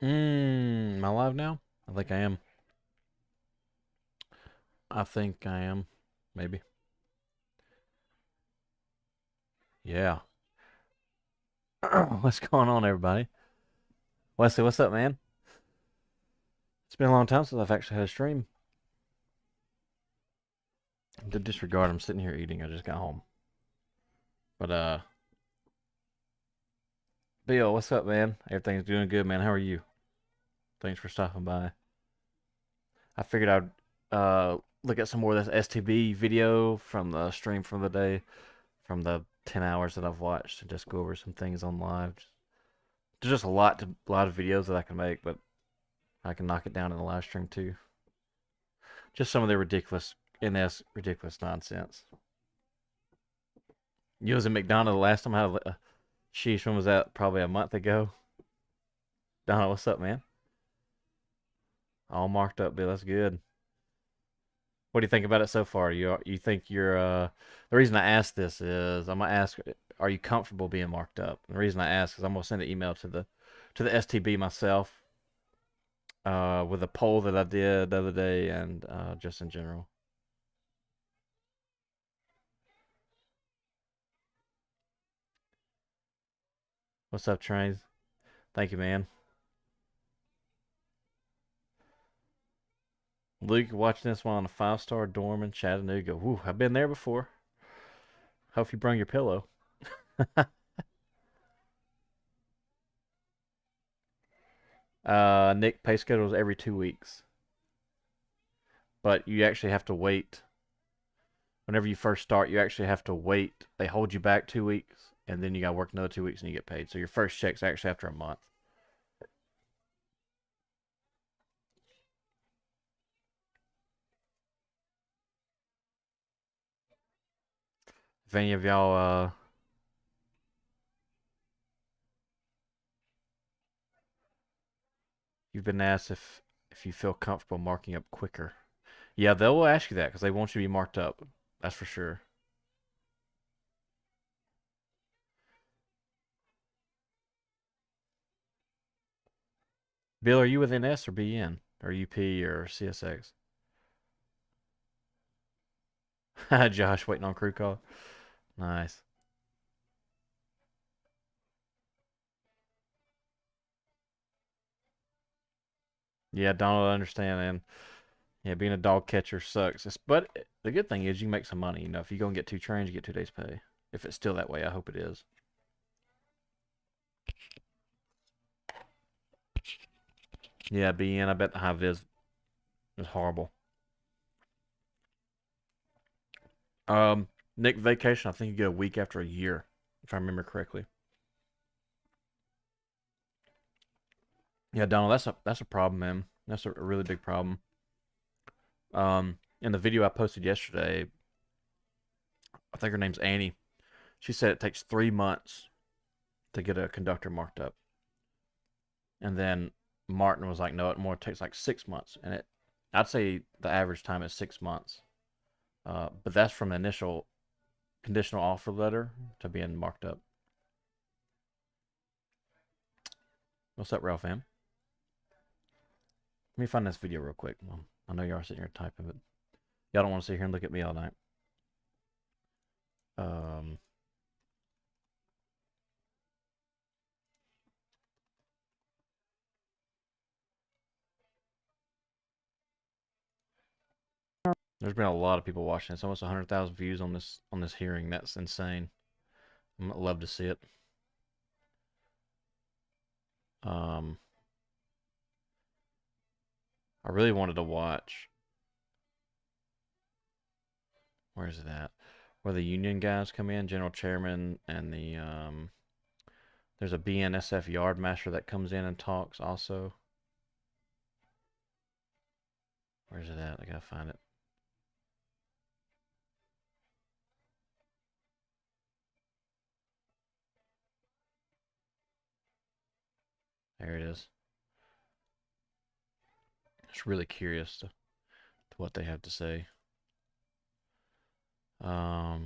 Am I live now? I think I am. I think I am. Maybe. Yeah. What's going on, everybody? Wesley, what's up, man? It's been a long time since I've actually had a stream. To disregard, I'm sitting here eating. I just got home. But, Bill, what's up, man? Everything's doing good, man. How are you? Thanks for stopping by. I figured look at some more of this STB video from the stream from the day, from the 10 hours that I've watched, and just go over some things on live. There's just a lot of videos that I can make, but I can knock it down in the live stream too. Just some of the ridiculous nonsense. You was in McDonald's the last time I had sheesh, when was that? Probably a month ago. Donald, what's up, man? All marked up, Bill. That's good. What do you think about it so far? You think you're the reason I ask this is I'm gonna ask, are you comfortable being marked up? And the reason I ask is I'm gonna send an email to the STB myself with a poll that I did the other day and just in general. What's up, Trains? Thank you, man. Luke, watching this one on a 5-star dorm in Chattanooga. Woo, I've been there before. Hope you bring your pillow. Nick, pay schedules every 2 weeks, but you actually have to wait. Whenever you first start, you actually have to wait. They hold you back 2 weeks, and then you got to work another 2 weeks and you get paid. So your first check's actually after a month. If any of y'all, you've been asked if you feel comfortable marking up quicker. Yeah, they'll ask you that because they want you to be marked up. That's for sure. Bill, are you with NS or BN or UP or CSX? Josh waiting on crew call. Nice. Yeah, Donald, I understand, and yeah, being a dog catcher sucks. But the good thing is you can make some money. You know, if you go and get 2 trains, you get 2 days pay. If it's still that way, I hope it is. Yeah, BN, I bet the high vis is horrible. Nick, vacation, I think you get a week after a year, if I remember correctly. Yeah, Donald, that's a problem, man. That's a really big problem. In the video I posted yesterday, I think her name's Annie. She said it takes 3 months to get a conductor marked up. And then Martin was like, no, it takes like 6 months. And I'd say the average time is 6 months. But that's from the initial conditional offer letter to being marked up. What's up, Ralph M? Let me find this video real quick. I know you are sitting here typing, but y'all don't want to sit here and look at me all night. Um, there's been a lot of people watching. It's almost 100,000 views on this hearing. That's insane. I'd love to see it. Um, I really wanted to watch. Where is it at? Where the union guys come in, general chairman, and there's a BNSF yard master that comes in and talks also. Where's it at? I gotta find it. There it is. Just really curious to what they have to say. How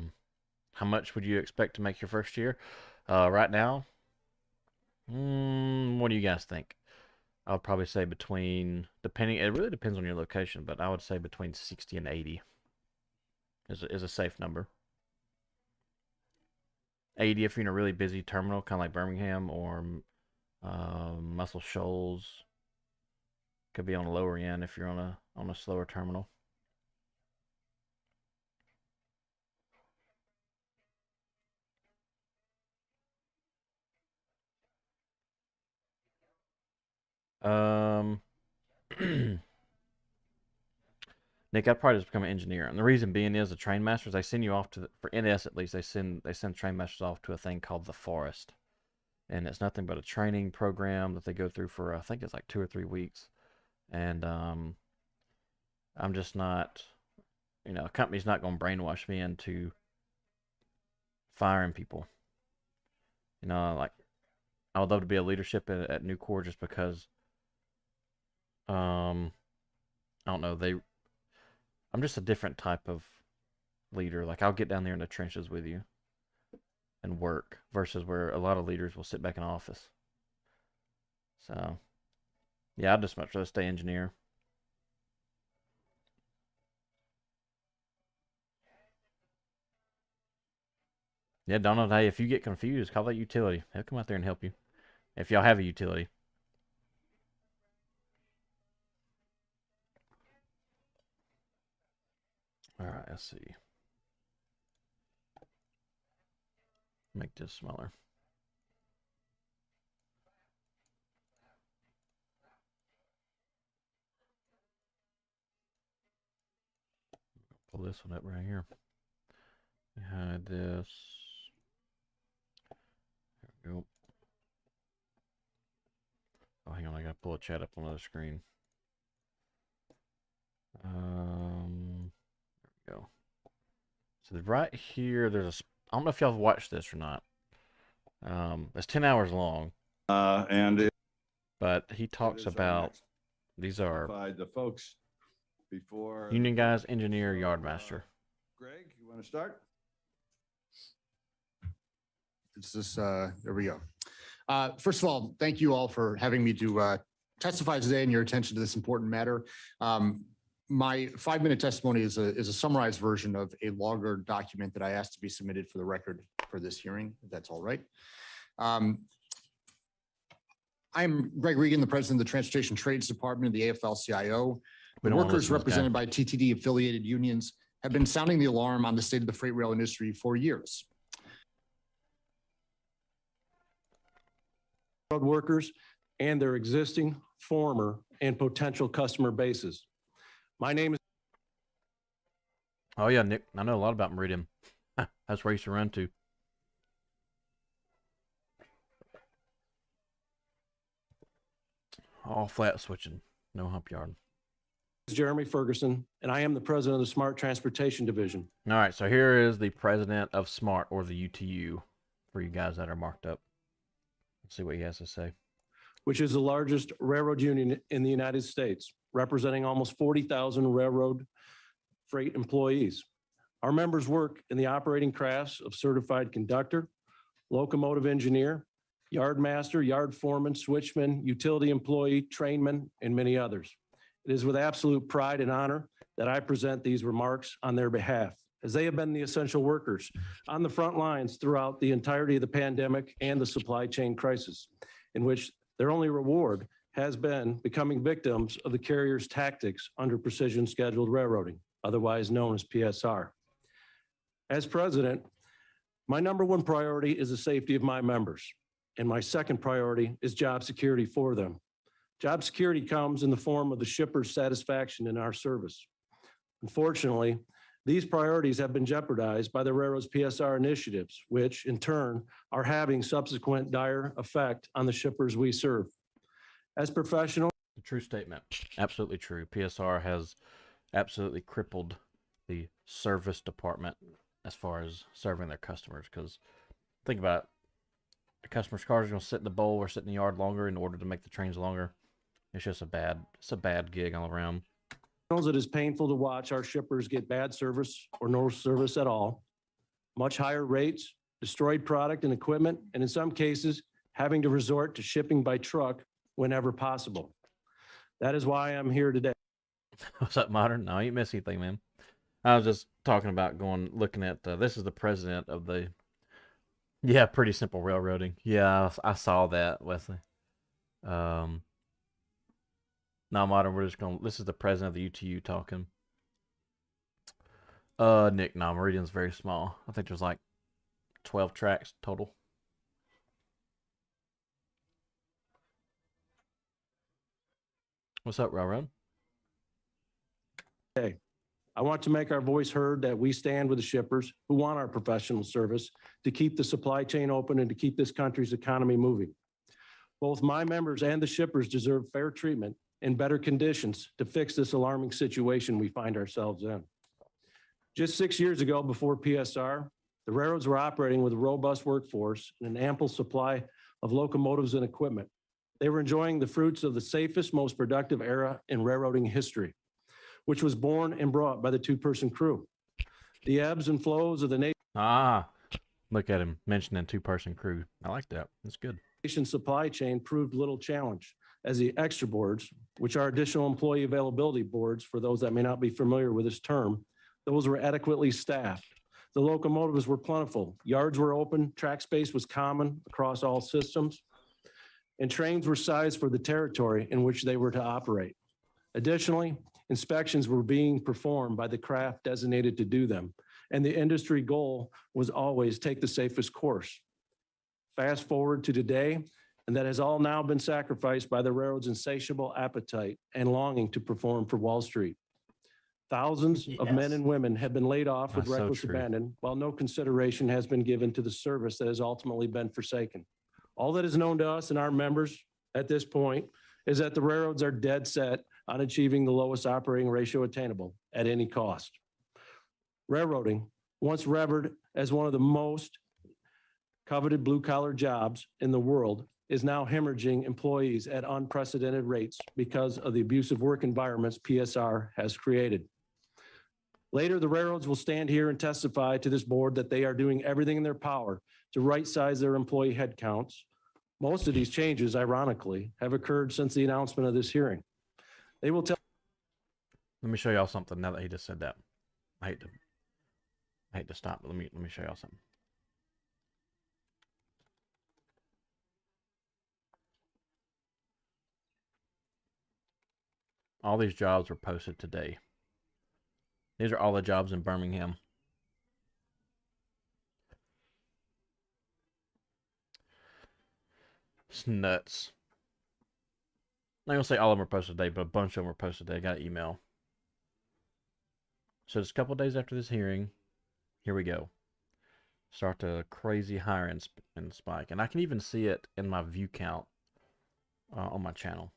much would you expect to make your first year? Right now, what do you guys think? I would probably say between, depending, it really depends on your location, but I would say between 60 and 80 is a safe number. 80 if you're in a really busy terminal, kind of like Birmingham or Muscle Shoals. Could be on the lower end if you're on a slower terminal. Um, Nick, I'd probably just become an engineer, and the reason being is the train masters they send you off to for NS at least they send train masters off to a thing called the Forest, and it's nothing but a training program that they go through for I think it's like 2 or 3 weeks, and I'm just not, a company's not going to brainwash me into firing people. Like I would love to be a leadership at Nucor just because um I don't know I'm just a different type of leader. Like I'll get down there in the trenches with you and work versus where a lot of leaders will sit back in office. So yeah, I'd just much rather stay engineer. Yeah, Donald, hey, if you get confused, call that utility. They'll come out there and help you. If y'all have a utility. All right, let's see. Make this smaller. Pull this one up right here. Hide this. There we go. Oh, hang on, I gotta pull a chat up on the screen. There we go. So right here, I don't know if y'all have watched this or not. It's 10 hours long. But he talks about these are the folks before union guys, engineer, yardmaster. Greg, you want to start? There we go. First of all, thank you all for having me to testify today and your attention to this important matter. My 5-minute testimony is a summarized version of a longer document that I asked to be submitted for the record for this hearing, if that's all right. I'm Greg Regan, the president of the Transportation Trades Department of the AFL-CIO. The workers represented by TTD affiliated unions have been sounding the alarm on the state of the freight rail industry for years. Road workers and their existing, former, and potential customer bases. My name is. Oh yeah, Nick, I know a lot about Meridian. That's where I used to run to. All flat switching, no hump yard. Jeremy Ferguson, and I am the president of the Smart Transportation Division. All right, so here is the president of SMART, or the UTU, for you guys that are marked up. Let's see what he has to say. Which is the largest railroad union in the United States, representing almost 40,000 railroad freight employees. Our members work in the operating crafts of certified conductor, locomotive engineer, yard master, yard foreman, switchman, utility employee, trainman, and many others. It is with absolute pride and honor that I present these remarks on their behalf, as they have been the essential workers on the front lines throughout the entirety of the pandemic and the supply chain crisis, in which their only reward has been becoming victims of the carrier's tactics under precision scheduled railroading, otherwise known as PSR. As president, my number one priority is the safety of my members, and my second priority is job security for them. Job security comes in the form of the shipper's satisfaction in our service. Unfortunately, these priorities have been jeopardized by the railroad's PSR initiatives, which in turn are having subsequent dire effect on the shippers we serve. As professionals, A true statement. Absolutely true. PSR has absolutely crippled the service department as far as serving their customers. Because think about it. The customer's cars are going to sit in the bowl or sit in the yard longer in order to make the trains longer. It's just a bad gig all around. it is painful to watch our shippers get bad service or no service at all, much higher rates, destroyed product and equipment, and in some cases, having to resort to shipping by truck whenever possible. That is why I'm here today. What's up, Modern? No, I ain't miss anything, man. I was just talking about looking at, this is the president of the, yeah, pretty simple railroading. Yeah, I saw that, Wesley. Now, Modern, this is the president of the UTU talking. Nick, no, Meridian's very small. I think there's like 12 tracks total. What's up, Railroad? I want to make our voice heard that we stand with the shippers who want our professional service to keep the supply chain open and to keep this country's economy moving. Both my members and the shippers deserve fair treatment and better conditions to fix this alarming situation we find ourselves in. Just 6 years ago, before PSR, the railroads were operating with a robust workforce and an ample supply of locomotives and equipment. They were enjoying the fruits of the safest, most productive era in railroading history, which was born and brought by the two-person crew. The ebbs and flows of the Look at him mentioning two-person crew. I like that. That's good. nation supply chain proved little challenge, as the extra boards, which are additional employee availability boards, for those that may not be familiar with this term, those were adequately staffed. The locomotives were plentiful, yards were open, track space was common across all systems, and trains were sized for the territory in which they were to operate. Additionally, inspections were being performed by the craft designated to do them, and the industry goal was always take the safest course. Fast forward to today, and that has all now been sacrificed by the railroad's insatiable appetite and longing to perform for Wall Street. Thousands of men and women have been laid off with That's so reckless true. abandon, while no consideration has been given to the service that has ultimately been forsaken. All that is known to us and our members at this point is that the railroads are dead set on achieving the lowest operating ratio attainable at any cost. Railroading, once revered as one of the most coveted blue-collar jobs in the world, is now hemorrhaging employees at unprecedented rates because of the abusive work environments PSR has created. Later, the railroads will stand here and testify to this board that they are doing everything in their power to right-size their employee headcounts. Most of these changes, ironically, have occurred since the announcement of this hearing. They will tell. Let me show y'all something now that he just said that. I hate to stop, but let me show y'all something. All these jobs were posted today. These are all the jobs in Birmingham. It's nuts. I'm not gonna say all of them were posted today, but a bunch of them were posted today. I got an email. So just a couple days after this hearing, here we go. Start the crazy hiring and spike. And I can even see it in my view count on my channel.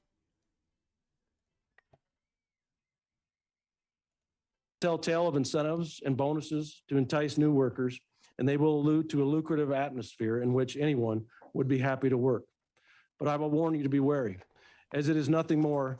Telltale of incentives and bonuses to entice new workers, and they will allude to a lucrative atmosphere in which anyone would be happy to work. But I will warn you to be wary, as it is nothing more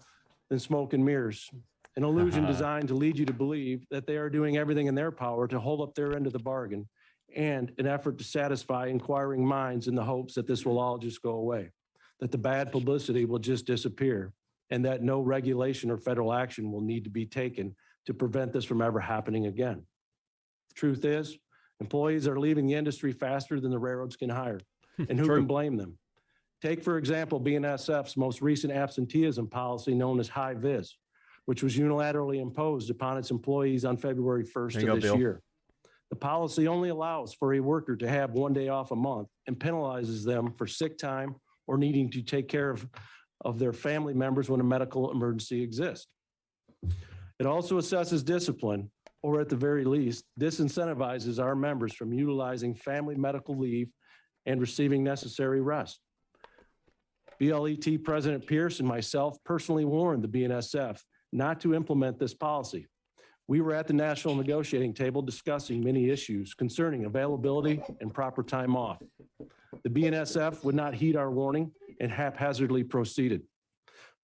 than smoke and mirrors, an illusion designed to lead you to believe that they are doing everything in their power to hold up their end of the bargain, and an effort to satisfy inquiring minds in the hopes that this will all just go away, that the bad publicity will just disappear, and that no regulation or federal action will need to be taken to prevent this from ever happening again. The truth is, employees are leaving the industry faster than the railroads can hire, and who True. can blame them? Take, for example, BNSF's most recent absenteeism policy known as high vis, which was unilaterally imposed upon its employees on February 1st There you of go, this Bill. year. The policy only allows for a worker to have 1 day off a month and penalizes them for sick time or needing to take care of their family members when a medical emergency exists. It also assesses discipline, or at the very least, disincentivizes our members from utilizing family medical leave and receiving necessary rest. BLET President Pierce and myself personally warned the BNSF not to implement this policy. We were at the national negotiating table discussing many issues concerning availability and proper time off. The BNSF would not heed our warning and haphazardly proceeded,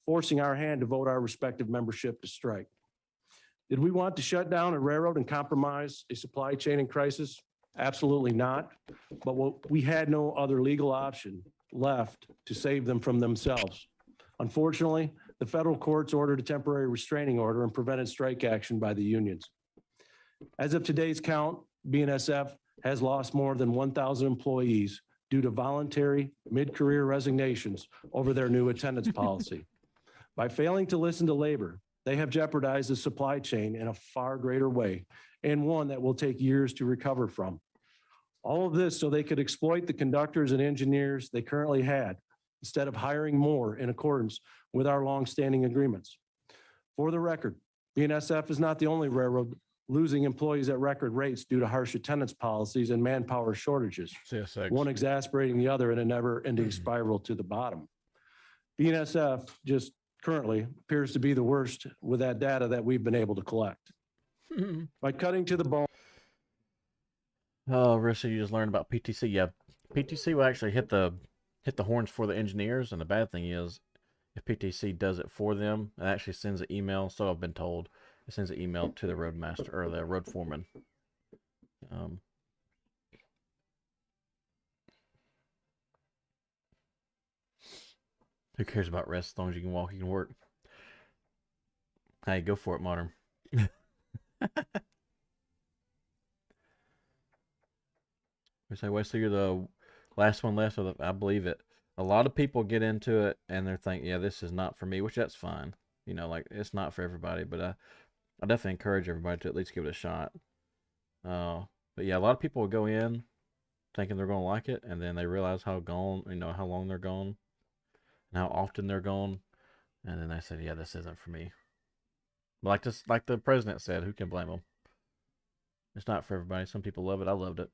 forcing our hand to vote our respective membership to strike. Did we want to shut down a railroad and compromise a supply chain in crisis? Absolutely not. But we had no other legal option left to save them from themselves. Unfortunately, the federal courts ordered a temporary restraining order and prevented strike action by the unions. As of today's count, BNSF has lost more than 1,000 employees due to voluntary mid-career resignations over their new attendance policy. By failing to listen to labor, they have jeopardized the supply chain in a far greater way, and one that will take years to recover from. All of this so they could exploit the conductors and engineers they currently had, instead of hiring more in accordance with our longstanding agreements. For the record, BNSF is not the only railroad losing employees at record rates due to harsh attendance policies and manpower shortages, CSX. one exasperating the other in a never-ending spiral to the bottom. BNSF just currently appears to be the worst with that data that we've been able to collect. By cutting to the bone. Oh, Rissa, you just learned about PTC. Yeah, PTC will actually hit the horns for the engineers, and the bad thing is, if PTC does it for them, it actually sends an email. So I've been told, it sends an email to the roadmaster or the road foreman. Who cares about rest? As long as you can walk, you can work. Hey, go for it, Modern. We say, Wesley, you're the last one left. I believe it. A lot of people get into it and they're thinking, yeah, this is not for me, which that's fine. You know, like it's not for everybody, but I definitely encourage everybody to at least give it a shot. But yeah, a lot of people will go in thinking they're going to like it, and then they realize how long they're gone and how often they're gone. And then they said, yeah, this isn't for me. Like the president said, who can blame them? It's not for everybody. Some people love it. I loved it.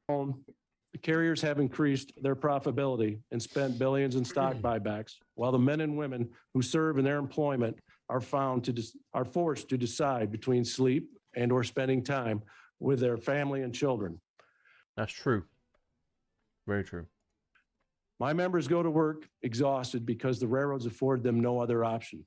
The carriers have increased their profitability and spent billions in stock buybacks, while the men and women who serve in their employment are forced to decide between sleep and/or spending time with their family and children. That's true. Very true. My members go to work exhausted because the railroads afford them no other option.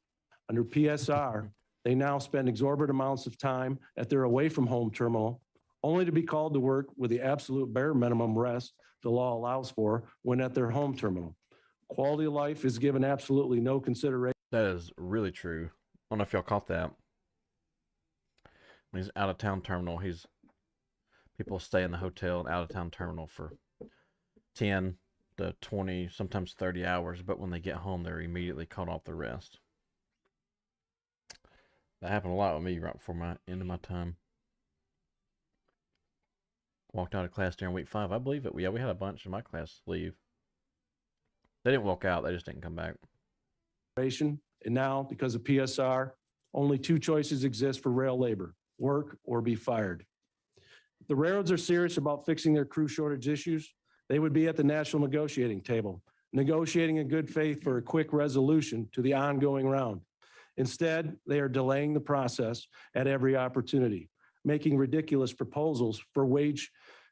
Under PSR, they now spend exorbitant amounts of time at their away-from-home terminal, only to be called to work with the absolute bare minimum rest the law allows for when at their home terminal. Quality of life is given absolutely no consideration. That is really true. I don't know if y'all caught that. When he's out of town terminal, people stay in the hotel and out of town terminal for 10 to 20, sometimes 30 hours, but when they get home, they're immediately caught off the rest. That happened a lot with me right before my end of my time. Walked out of class during week 5. I believe it. Yeah, we had a bunch in my class leave. They didn't walk out. They just didn't come back. And now, because of PSR, only 2 choices exist for rail labor: work or be fired. If the railroads are serious about fixing their crew shortage issues, they would be at the national negotiating table, negotiating in good faith for a quick resolution to the ongoing round. Instead, they are delaying the process at every opportunity, making ridiculous proposals for wage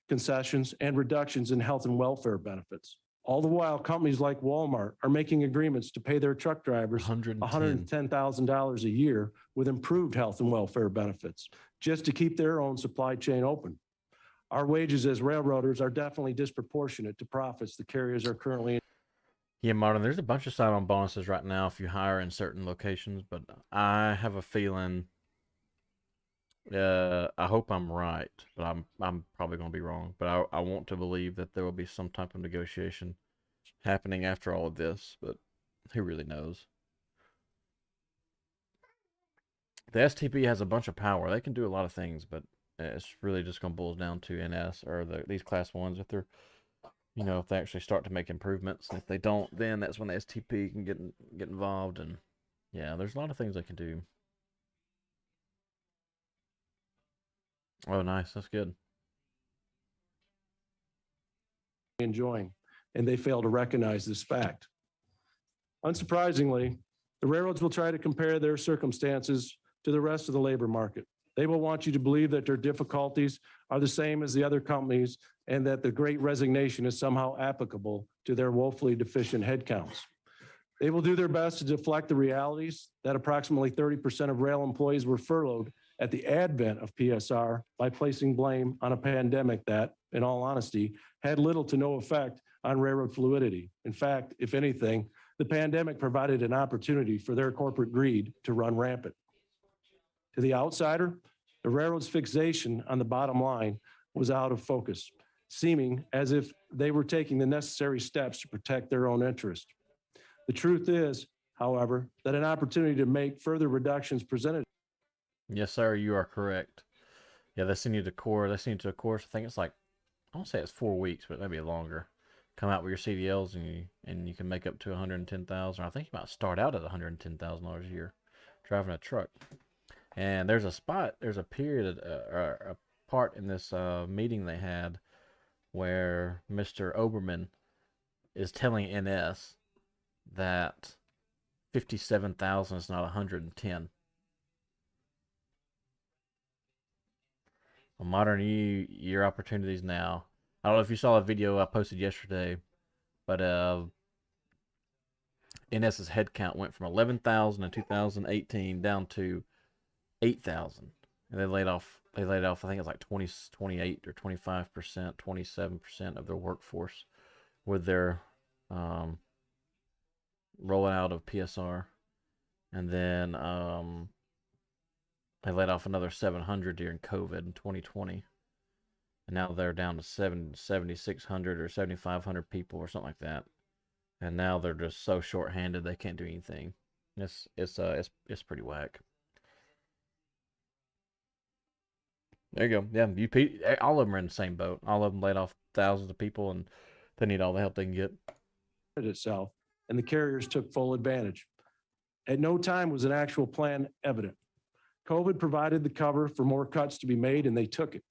concessions and reductions in health and welfare benefits. All the while, companies like Walmart are making agreements to pay their truck drivers $110,000 a year with improved health and welfare benefits, just to keep their own supply chain open. Our wages as railroaders are definitely disproportionate to profits the carriers are currently. Yeah, Martin, there's a bunch of sign-on bonuses right now if you hire in certain locations, but I have a feeling, I hope I'm right, but I'm probably going to be wrong. But I want to believe that there will be some type of negotiation happening after all of this, but who really knows? The STB has a bunch of power. They can do a lot of things, but it's really just going to boil down to NS or these class 1s if they're, if they actually start to make improvements. And if they don't, then that's when the STP can get involved. And yeah, there's a lot of things they can do. Oh, nice. That's good. Enjoying, and they fail to recognize this fact. Unsurprisingly, the railroads will try to compare their circumstances to the rest of the labor market. They will want you to believe that their difficulties are the same as the other companies and that the Great Resignation is somehow applicable to their woefully deficient headcounts. They will do their best to deflect the realities that approximately 30% of rail employees were furloughed at the advent of PSR by placing blame on a pandemic that, in all honesty, had little to no effect on railroad fluidity. In fact, if anything, the pandemic provided an opportunity for their corporate greed to run rampant. To the outsider, the railroad's fixation on the bottom line was out of focus, seeming as if they were taking the necessary steps to protect their own interest. The truth is, however, that an opportunity to make further reductions presented. Yes, sir, you are correct. Yeah, they send you to course. They send you to a course. I think it's like, I don't say it's 4 weeks, but maybe longer. Come out with your CDLs and you can make up to 110,000. I think you might start out at $110,000 a year driving a truck. And there's a period, or a part in this meeting they had where Mr. Oberman is telling NS that 57,000 is not 110. Well, modern your opportunities now. I don't know if you saw a video I posted yesterday, but NS's headcount went from 11,000 in 2018 down to 8,000, and they laid off. I think it's like 28 or 25%, 27% of their workforce with their rolling out of PSR, and then they laid off another 700 during COVID in 2020, and now they're down to 7,600 or 7,500 people or something like that, and now they're just so short-handed they can't do anything. It's pretty whack. There you go. Yeah, UP, all of them are in the same boat. All of them laid off thousands of people, and they need all the help they can get. Itself, and the carriers took full advantage. At no time was an actual plan evident. COVID provided the cover for more cuts to be made, and they took it.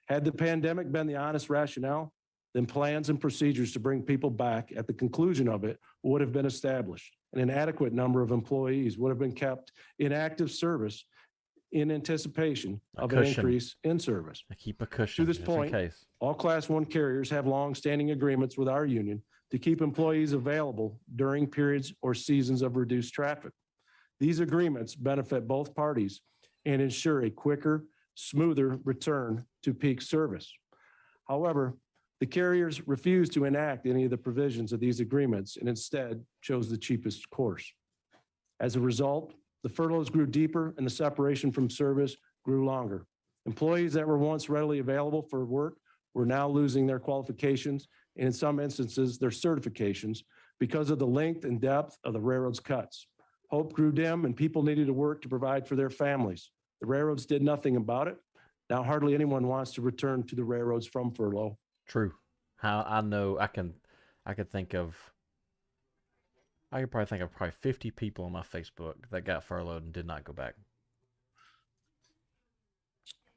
Had the pandemic been the honest rationale, then plans and procedures to bring people back at the conclusion of it would have been established, and an adequate number of employees would have been kept in active service in anticipation of an increase in service. I keep a cushion to this point. All Class 1 carriers have long-standing agreements with our union to keep employees available during periods or seasons of reduced traffic. These agreements benefit both parties and ensure a quicker, smoother return to peak service. However, the carriers refused to enact any of the provisions of these agreements and instead chose the cheapest course. As a result, the furloughs grew deeper and the separation from service grew longer. Employees that were once readily available for work were now losing their qualifications and in some instances their certifications because of the length and depth of the railroad's cuts. Hope grew dim and people needed to work to provide for their families. The railroads did nothing about it. Now hardly anyone wants to return to the railroads from furlough. True. How I know I could probably think of 50 people on my Facebook that got furloughed and did not go back.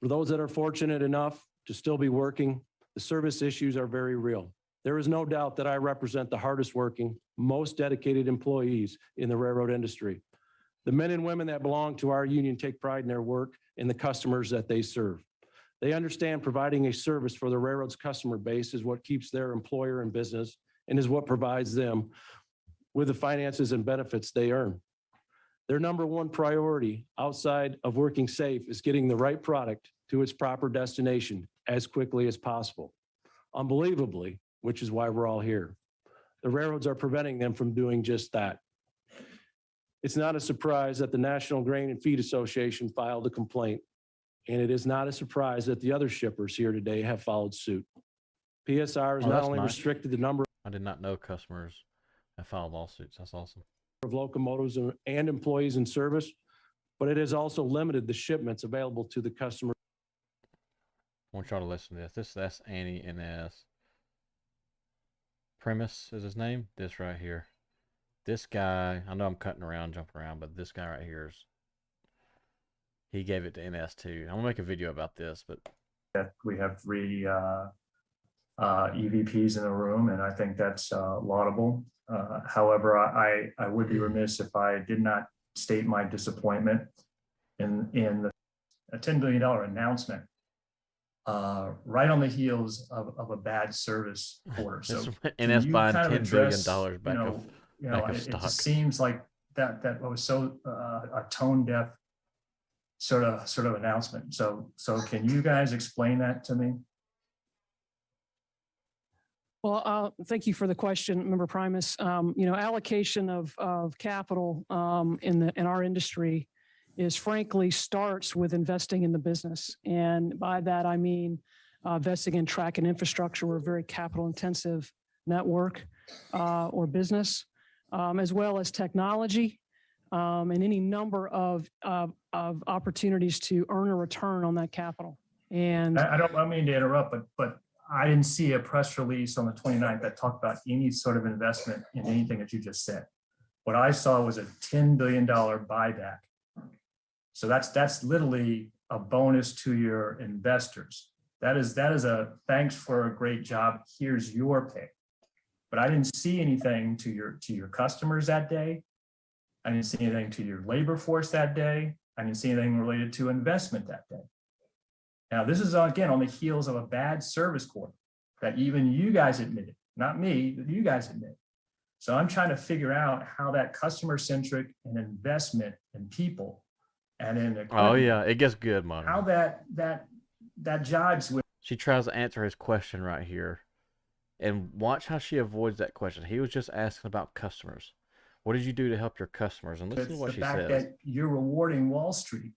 For those that are fortunate enough to still be working, the service issues are very real. There is no doubt that I represent the hardest working, most dedicated employees in the railroad industry. The men and women that belong to our union take pride in their work and the customers that they serve. They understand providing a service for the railroad's customer base is what keeps their employer in business and is what provides them with the finances and benefits they earn. Their number one priority outside of working safe is getting the right product to its proper destination as quickly as possible. Unbelievably, which is why we're all here, the railroads are preventing them from doing just that. It's not a surprise that the National Grain and Feed Association filed a complaint, and it is not a surprise that the other shippers here today have followed suit. PSR has not only restricted the number I did not know customers have filed lawsuits. That's awesome. of locomotives and employees in service, but it has also limited the shipments available to the customer. I want y'all to listen to this. That's Annie NS. Premise is his name. This right here. This guy, I know I'm cutting around, jumping around, but this guy right here he gave it to NS too. I'm gonna make a video about this, but we have 3 EVPs in the room, and I think that's laudable. However, I would be remiss if I did not state my disappointment in a $10 billion announcement right on the heels of a bad service quarter. So NS buying $10 billion back of it stock. just seems like that was so a tone deaf sort of announcement. So can you guys explain that to me? Well, thank you for the question, Member Primus. Allocation of capital in our industry is frankly starts with investing in the business. And by that, I mean investing in track and infrastructure. We're a very capital intensive network or business, as well as technology and any number of opportunities to earn a return on that capital. And I don't mean to interrupt, but I didn't see a press release on the 29th that talked about any sort of investment in anything that you just said. What I saw was a $10 billion buyback. So that's literally a bonus to your investors. That is a thanks for a great job. Here's your pay. But I didn't see anything to your customers that day. I didn't see anything to your labor force that day. I didn't see anything related to investment that day. Now, this is again on the heels of a bad service quarter that even you guys admitted, not me, but you guys admit. So I'm trying to figure out how that customer centric and investment in people and in equipment, Oh yeah, it gets good, Monica. how that jives with. She tries to answer his question right here. And watch how she avoids that question. He was just asking about customers. What did you do to help your customers? And listen to what she says. The fact that you're rewarding Wall Street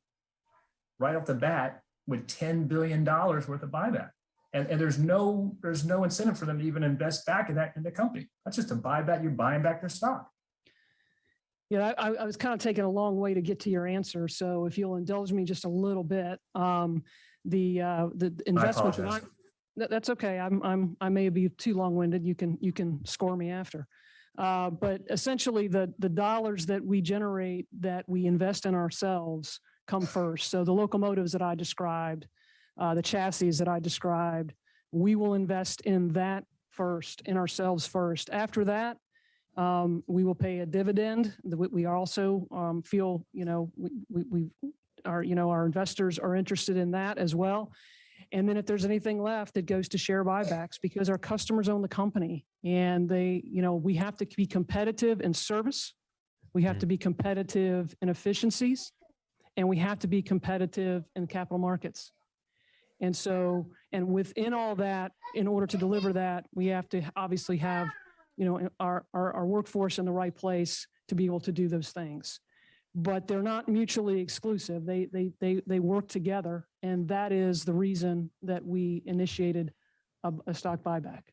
right off the bat with $10 billion worth of buyback. And there's no incentive for them to even invest back in the company. That's just a buyback. You're buying back their stock. yeah, I was kind of taking a long way to get to your answer. So if you'll indulge me just a little bit, the investment that's okay. I may be too long-winded. You can score me after. But essentially the dollars that we generate that we invest in ourselves come first. So the locomotives that I described, the chassis that I described, we will invest in that first, in ourselves first. After that, we will pay a dividend. We also feel, our investors are interested in that as well. And then if there's anything left, it goes to share buybacks because our customers own the company and we have to be competitive in service. We have to be competitive in efficiencies and we have to be competitive in capital markets. And so, and within all that, in order to deliver that, we have to obviously have, our workforce in the right place to be able to do those things. But they're not mutually exclusive. They work together. And that is the reason that we initiated a stock buyback.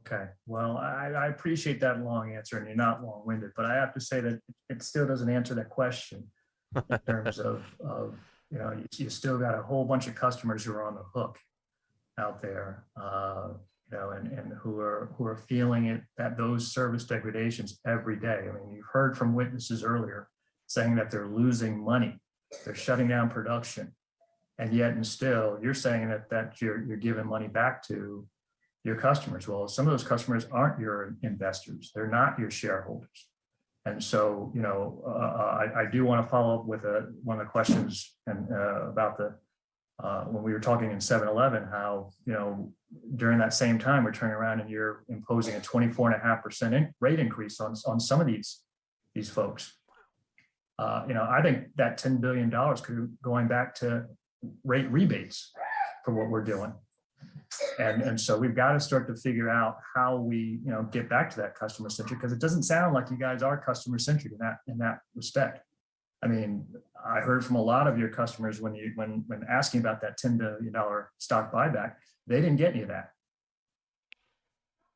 Okay, well, I appreciate that long answer and you're not long-winded, but I have to say that it still doesn't answer that question in terms of you still got a whole bunch of customers who are on the hook out there, and who are feeling it, that those service degradations every day. I mean, you've heard from witnesses earlier saying that they're losing money, they're shutting down production, and yet and still you're saying that you're giving money back to your customers. Well, some of those customers aren't your investors, they're not your shareholders. And so, I do want to follow up with one of the questions and about when we were talking in 7-Eleven, how, during that same time, we're turning around and you're imposing a 24.5% rate increase on some of these folks. I think that $10 billion could be going back to rate rebates for what we're doing. And so we've got to start to figure out how we, get back to that customer centric, because it doesn't sound like you guys are customer centric in that respect. I mean, I heard from a lot of your customers when asking about that $10 billion stock buyback, they didn't get any of that.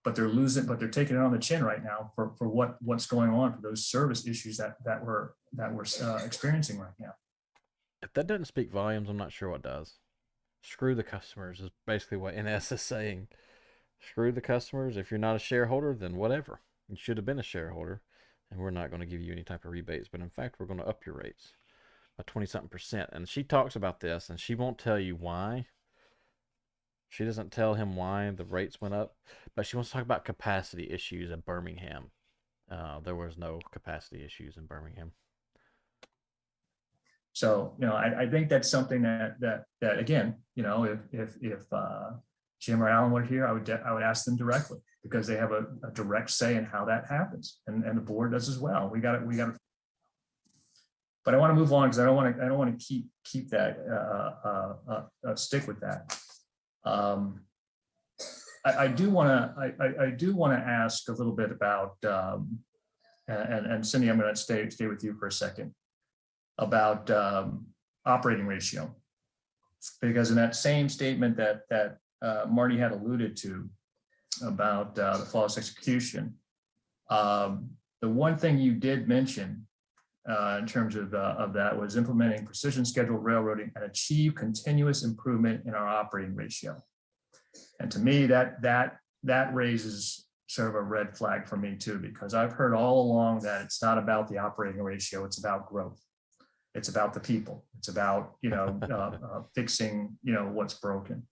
But they're taking it on the chin right now for what's going on, for those service issues that we're experiencing right now. If that doesn't speak volumes, I'm not sure what does. Screw the customers is basically what NS is saying. Screw the customers. If you're not a shareholder, then whatever. You should have been a shareholder, and we're not going to give you any type of rebates. But in fact, we're going to up your rates by 20-something%. And she talks about this, and she won't tell you why. She doesn't tell him why the rates went up, but she wants to talk about capacity issues in Birmingham. There was no capacity issues in Birmingham. So, I think that's something that again, if Jim or Alan were here, I would ask them directly, because they have a direct say in how that happens, and the board does as well. We got to. But I want to move on because I don't want to keep that stick with that. I do want to ask a little bit about, and Cindy, I'm going to stay with you for a second, about operating ratio. Because in that same statement that Marty had alluded to about the flawless execution, the one thing you did mention in terms of that was implementing precision scheduled railroading and achieve continuous improvement in our operating ratio. And to me, that raises sort of a red flag for me too, because I've heard all along that it's not about the operating ratio, it's about growth. It's about the people. It's about, fixing, what's broken.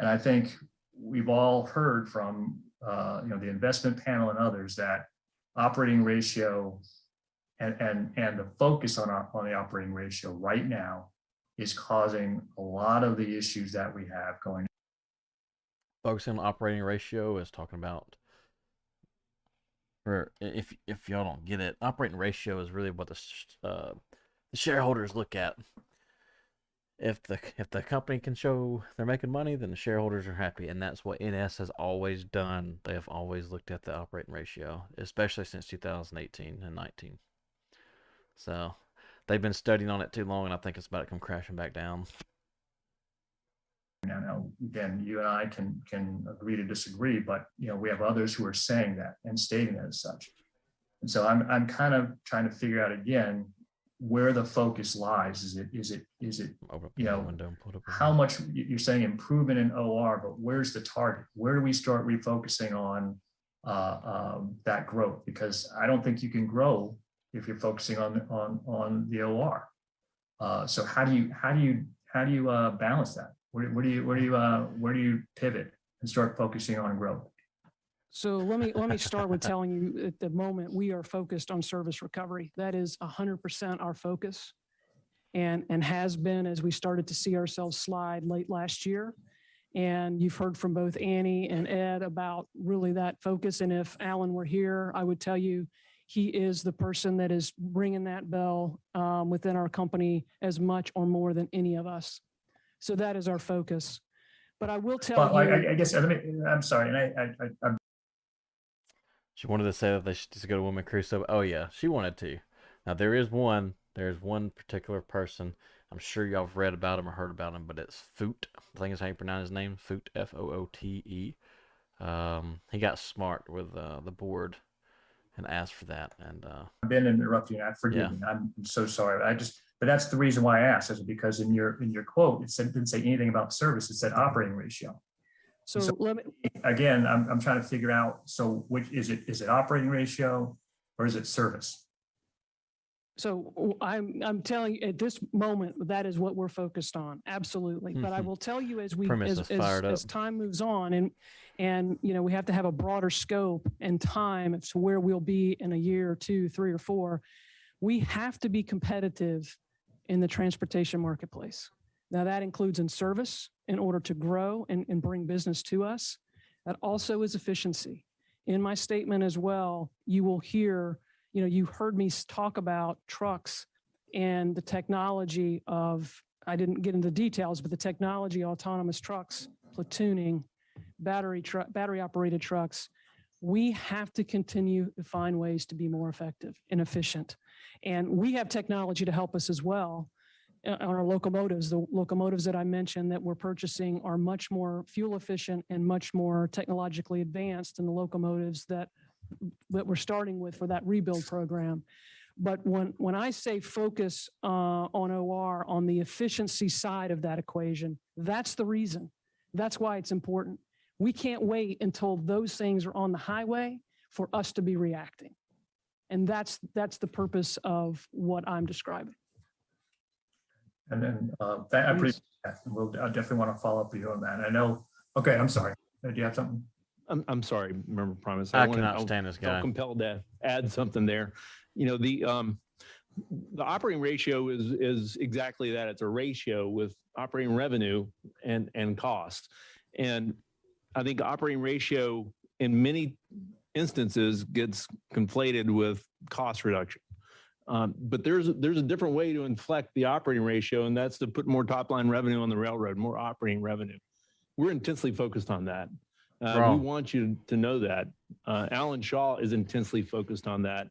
And I think we've all heard from, the investment panel and others that operating ratio and the focus on the operating ratio right now is causing a lot of the issues that we have going. Focusing on operating ratio is talking about, or if y'all don't get it, operating ratio is really what the shareholders look at. If the company can show they're making money, then the shareholders are happy, and that's what NS has always done. They have always looked at the operating ratio, especially since 2018 and 19. So they've been studying on it too long, and I think it's about to come crashing back down. Now, again, you and I can agree to disagree, but we have others who are saying that and stating it as such. And so I'm kind of trying to figure out again where the focus lies. Is it how much you're saying improvement in OR, but where's the target? Where do we start refocusing on that growth? Because I don't think you can grow if you're focusing on the OR. So how do you balance that? Where do you pivot and start focusing on growth? So let me start with telling you at the moment we are focused on service recovery. That is 100% our focus and has been as we started to see ourselves slide late last year. And you've heard from both Annie and Ed about really that focus. And if Alan were here, I would tell you he is the person that is ringing that bell within our company as much or more than any of us. So that is our focus. But I will tell you. I guess I'm sorry, and I'm. She wanted to say that they should just go to Woman Crusoe. Oh yeah, she wanted to. Now there's one particular person. I'm sure y'all have read about him or heard about him, but it's Foot. I think is how you pronounce his name. Foot, Foote. He got smart with the board and asked for that. And I've been interrupting you. Forgive me. I'm so sorry. But that's the reason why I asked, is because in your quote it didn't say anything about service. It said operating ratio. So let me, again, I'm trying to figure out, so which is it? Is it operating ratio or is it service? So I'm telling you at this moment, that is what we're focused on. Absolutely. But I will tell you as time moves on and we have to have a broader scope and time as to where we'll be in a year or 2, 3, or 4. We have to be competitive in the transportation marketplace. Now that includes in service in order to grow and bring business to us. That also is efficiency. In my statement as well, you will hear, you heard me talk about trucks and the technology of, I didn't get into details, but the technology, autonomous trucks, platooning, battery operated trucks. We have to continue to find ways to be more effective and efficient. And we have technology to help us as well. On our locomotives, the locomotives that I mentioned that we're purchasing are much more fuel efficient and much more technologically advanced than the locomotives that we're starting with for that rebuild program. But when I say focus on OR, on the efficiency side of that equation, that's the reason. That's why it's important. We can't wait until those things are on the highway for us to be reacting. And that's the purpose of what I'm describing. And then I appreciate that. I definitely want to follow up with you on that. I know. Okay, I'm sorry. Do you have something? I'm sorry. Remember, promise. I cannot stand this guy. I'm compelled to add something there. The operating ratio is exactly that. It's a ratio with operating revenue and cost. And I think operating ratio in many instances gets conflated with cost reduction. But there's a different way to inflect the operating ratio, and that's to put more top line revenue on the railroad, more operating revenue. We're intensely focused on that. We Wrong. want you to know that. Alan Shaw is intensely focused on that.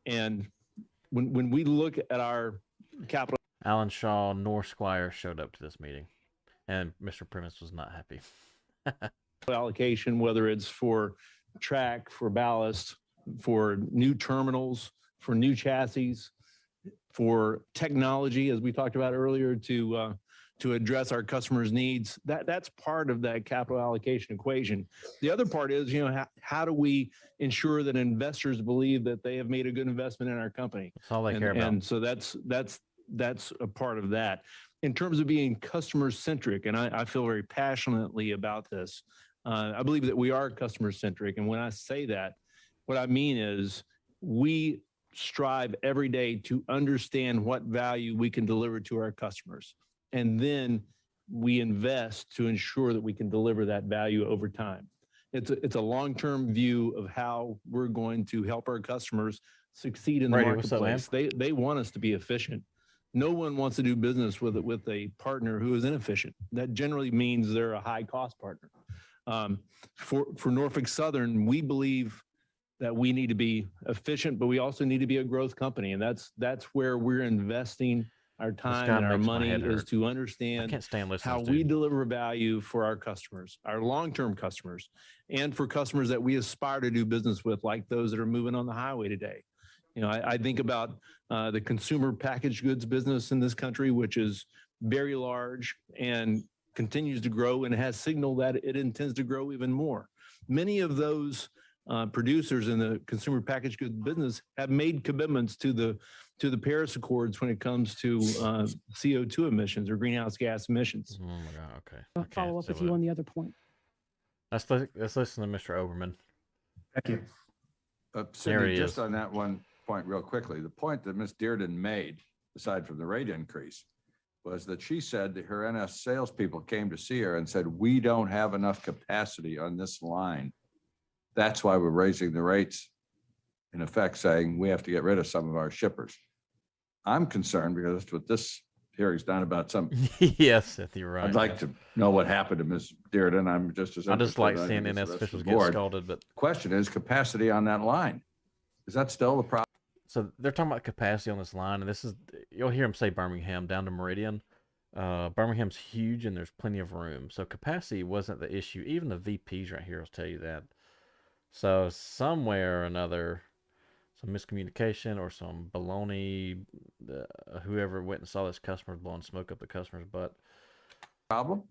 And when we look at our capital Alan Shaw nor Squire showed up to this meeting, and Mr. Primus was not happy. allocation, whether it's for track, for ballast, for new terminals, for new chassis, for technology, as we talked about earlier, to address our customers' needs, that's part of that capital allocation equation. The other part is, how do we ensure that investors believe that they have made a good investment in our company? That's all they care about. And so that's a part of that. In terms of being customer centric, and I feel very passionately about this. I believe that we are customer centric. And when I say that, what I mean is we strive every day to understand what value we can deliver to our customers. And then we invest to ensure that we can deliver that value over time. It's a long-term view of how we're going to help our customers succeed in the Brady, what's up, man? marketplace. They want us to be efficient. No one wants to do business with a partner who is inefficient. That generally means they're a high-cost partner. For Norfolk Southern, we believe that we need to be efficient, but we also need to be a growth company, and that's where we're investing our time guy and our makes my money head is hurt. to I understand can't stand listening how to we him. deliver value for our customers, our long-term customers, and for customers that we aspire to do business with, like those that are moving on the highway today. I think about the consumer packaged goods business in this country, which is very large and continues to grow and has signaled that it intends to grow even more. Many of those producers in the consumer packaged goods business have made commitments to the Paris Accords when it comes to CO2 emissions or greenhouse gas emissions. Oh my God. Okay. I Follow can't up say with you what- on the other point. Let's listen to Mr. Oberman. Thank you. There Cindy, he just is. on that one point real quickly, the point that Ms. Dearden made, aside from the rate increase, was that she said that her NS salespeople came to see her and said, we don't have enough capacity on this line. That's why we're raising the rates, in effect saying we have to get rid of some of our shippers. I'm concerned because that's what this hearing's not about. Yes, Seth, you're right. I'd like to know what happened to Ms. Dearden. I'm just as I just interested, like I seeing think, as the NS rest of officials the get board. scalded, but Question is capacity on that line. Is that still the problem? so they're talking about capacity on this line, and this is, you'll hear them say Birmingham down to Meridian. Birmingham's huge and there's plenty of room. So capacity wasn't the issue. Even the VPs right here will tell you that. So somewhere or another, some miscommunication or some baloney, whoever went and saw this customer blowing smoke up the customer's butt. Problem?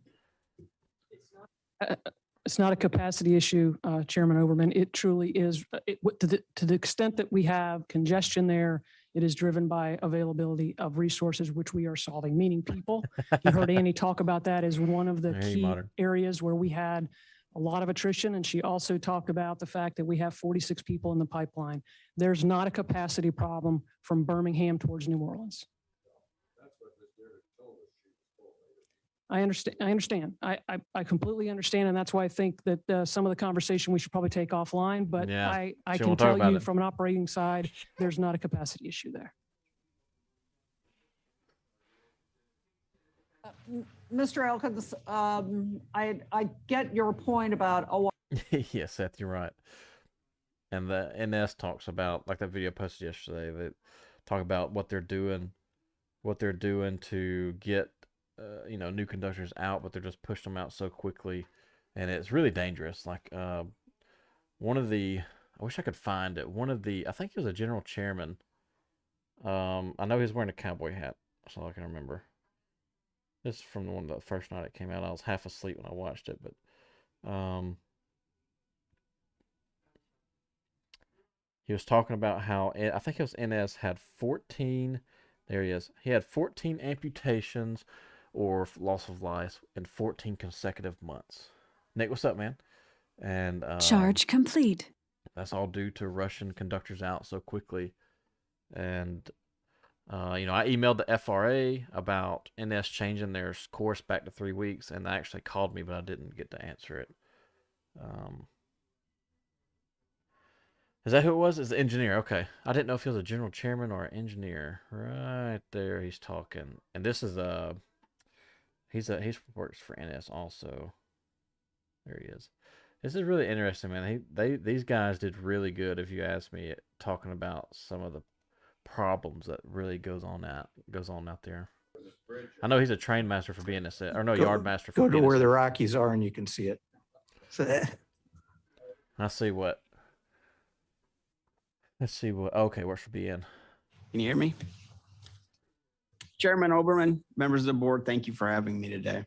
It's not a capacity issue, Chairman Oberman. It truly is. To the extent that we have congestion there, it is driven by availability of resources, which we are solving, meaning people. You heard Annie talk about that as one of the Very key modern. areas where we had a lot of attrition. And she also talked about the fact that we have 46 people in the pipeline. There's not a capacity problem from Birmingham towards New Orleans. I understand. I completely understand. And that's why I think that some of the conversation we should probably take offline, but Yeah, I she can won't talk tell about you it. from an operating side, there's not a capacity issue there. Mr. Elkins, I get your point about, Yes, Seth, you're right. And the NS talks about, like that video posted yesterday, they talk about what they're doing to get new conductors out, but they're just pushing them out so quickly, and it's really dangerous. Like one of the, I wish I could find it. One of the, I think he was a general chairman. I know he was wearing a cowboy hat. That's all I can remember. This is from the first night it came out. I was half asleep when I watched it, but he was talking about how, I think it was NS had 14, there he is. He had 14 amputations or loss of life in 14 consecutive months. Nick, what's up, man? And Charge complete. that's all due to Russian conductors out so quickly. And I emailed the FRA about NS changing their course back to 3 weeks, and they actually called me, but I didn't get to answer it. Is that who it was? It's the engineer. Okay. I didn't know if he was a general chairman or an engineer. Right there, he's talking. And this is he works for NS also. There he is. This is really interesting, man. These guys did really good, if you ask me, at talking about some of the problems that really goes on out there. I know he's a train master for being or no, yard master for Go to being where the Rockies are and you can see it. So I see what. Let's see what. Okay, where should be in? Can you hear me? Chairman Oberman, members of the board, thank you for having me today.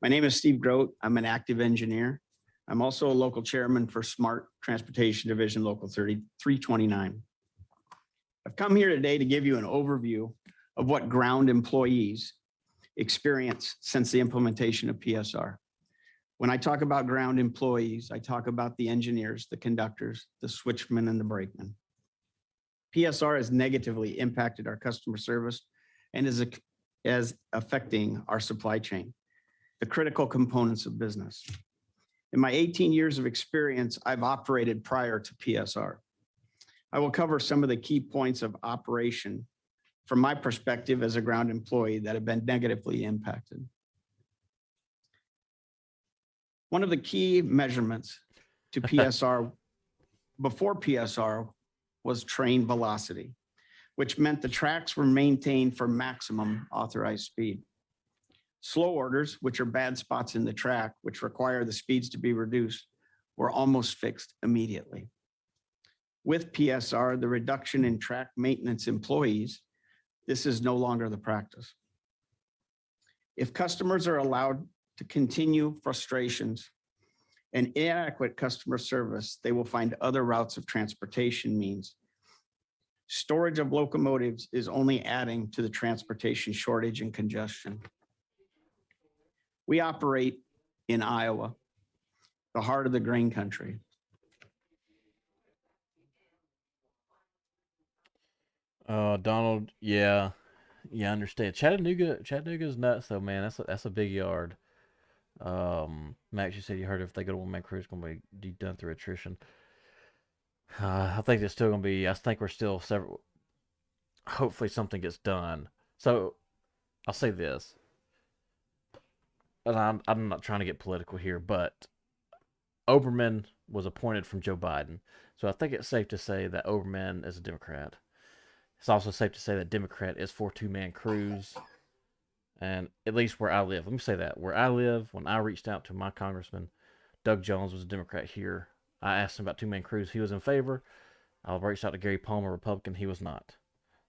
My name is Steve Grote. I'm an active engineer. I'm also a local chairman for Smart Transportation Division Local 329. I've come here today to give you an overview of what ground employees experience since the implementation of PSR. When I talk about ground employees, I talk about the engineers, the conductors, the switchmen, and the brakemen. PSR has negatively impacted our customer service and is affecting our supply chain, the critical components of business. In my 18 years of experience, I've operated prior to PSR. I will cover some of the key points of operation from my perspective as a ground employee that have been negatively impacted. One of the key measurements to PSR before PSR was train velocity, which meant the tracks were maintained for maximum authorized speed. Slow orders, which are bad spots in the track, which require the speeds to be reduced, were almost fixed immediately. With PSR, the reduction in track maintenance employees, this is no longer the practice. If customers are allowed to continue frustrations and inadequate customer service, they will find other routes of transportation means. Storage of locomotives is only adding to the transportation shortage and congestion. We operate in Iowa, the heart of the grain country. Donald, yeah, I understand. Chattanooga's nuts though, man. That's a big yard. Max, you said you heard if they go to one man crew, it's gonna be done through attrition. I think it's still gonna be. I think we're still several. Hopefully, something gets done. So, I'll say this, and I'm not trying to get political here, but Oberman was appointed from Joe Biden, so I think it's safe to say that Oberman is a Democrat. It's also safe to say that Democrat is for two-man crews, and at least where I live. Let me say that. Where I live, when I reached out to my congressman, Doug Jones was a Democrat here. I asked him about two-man crews. He was in favor. I reached out to Gary Palmer, Republican. He was not.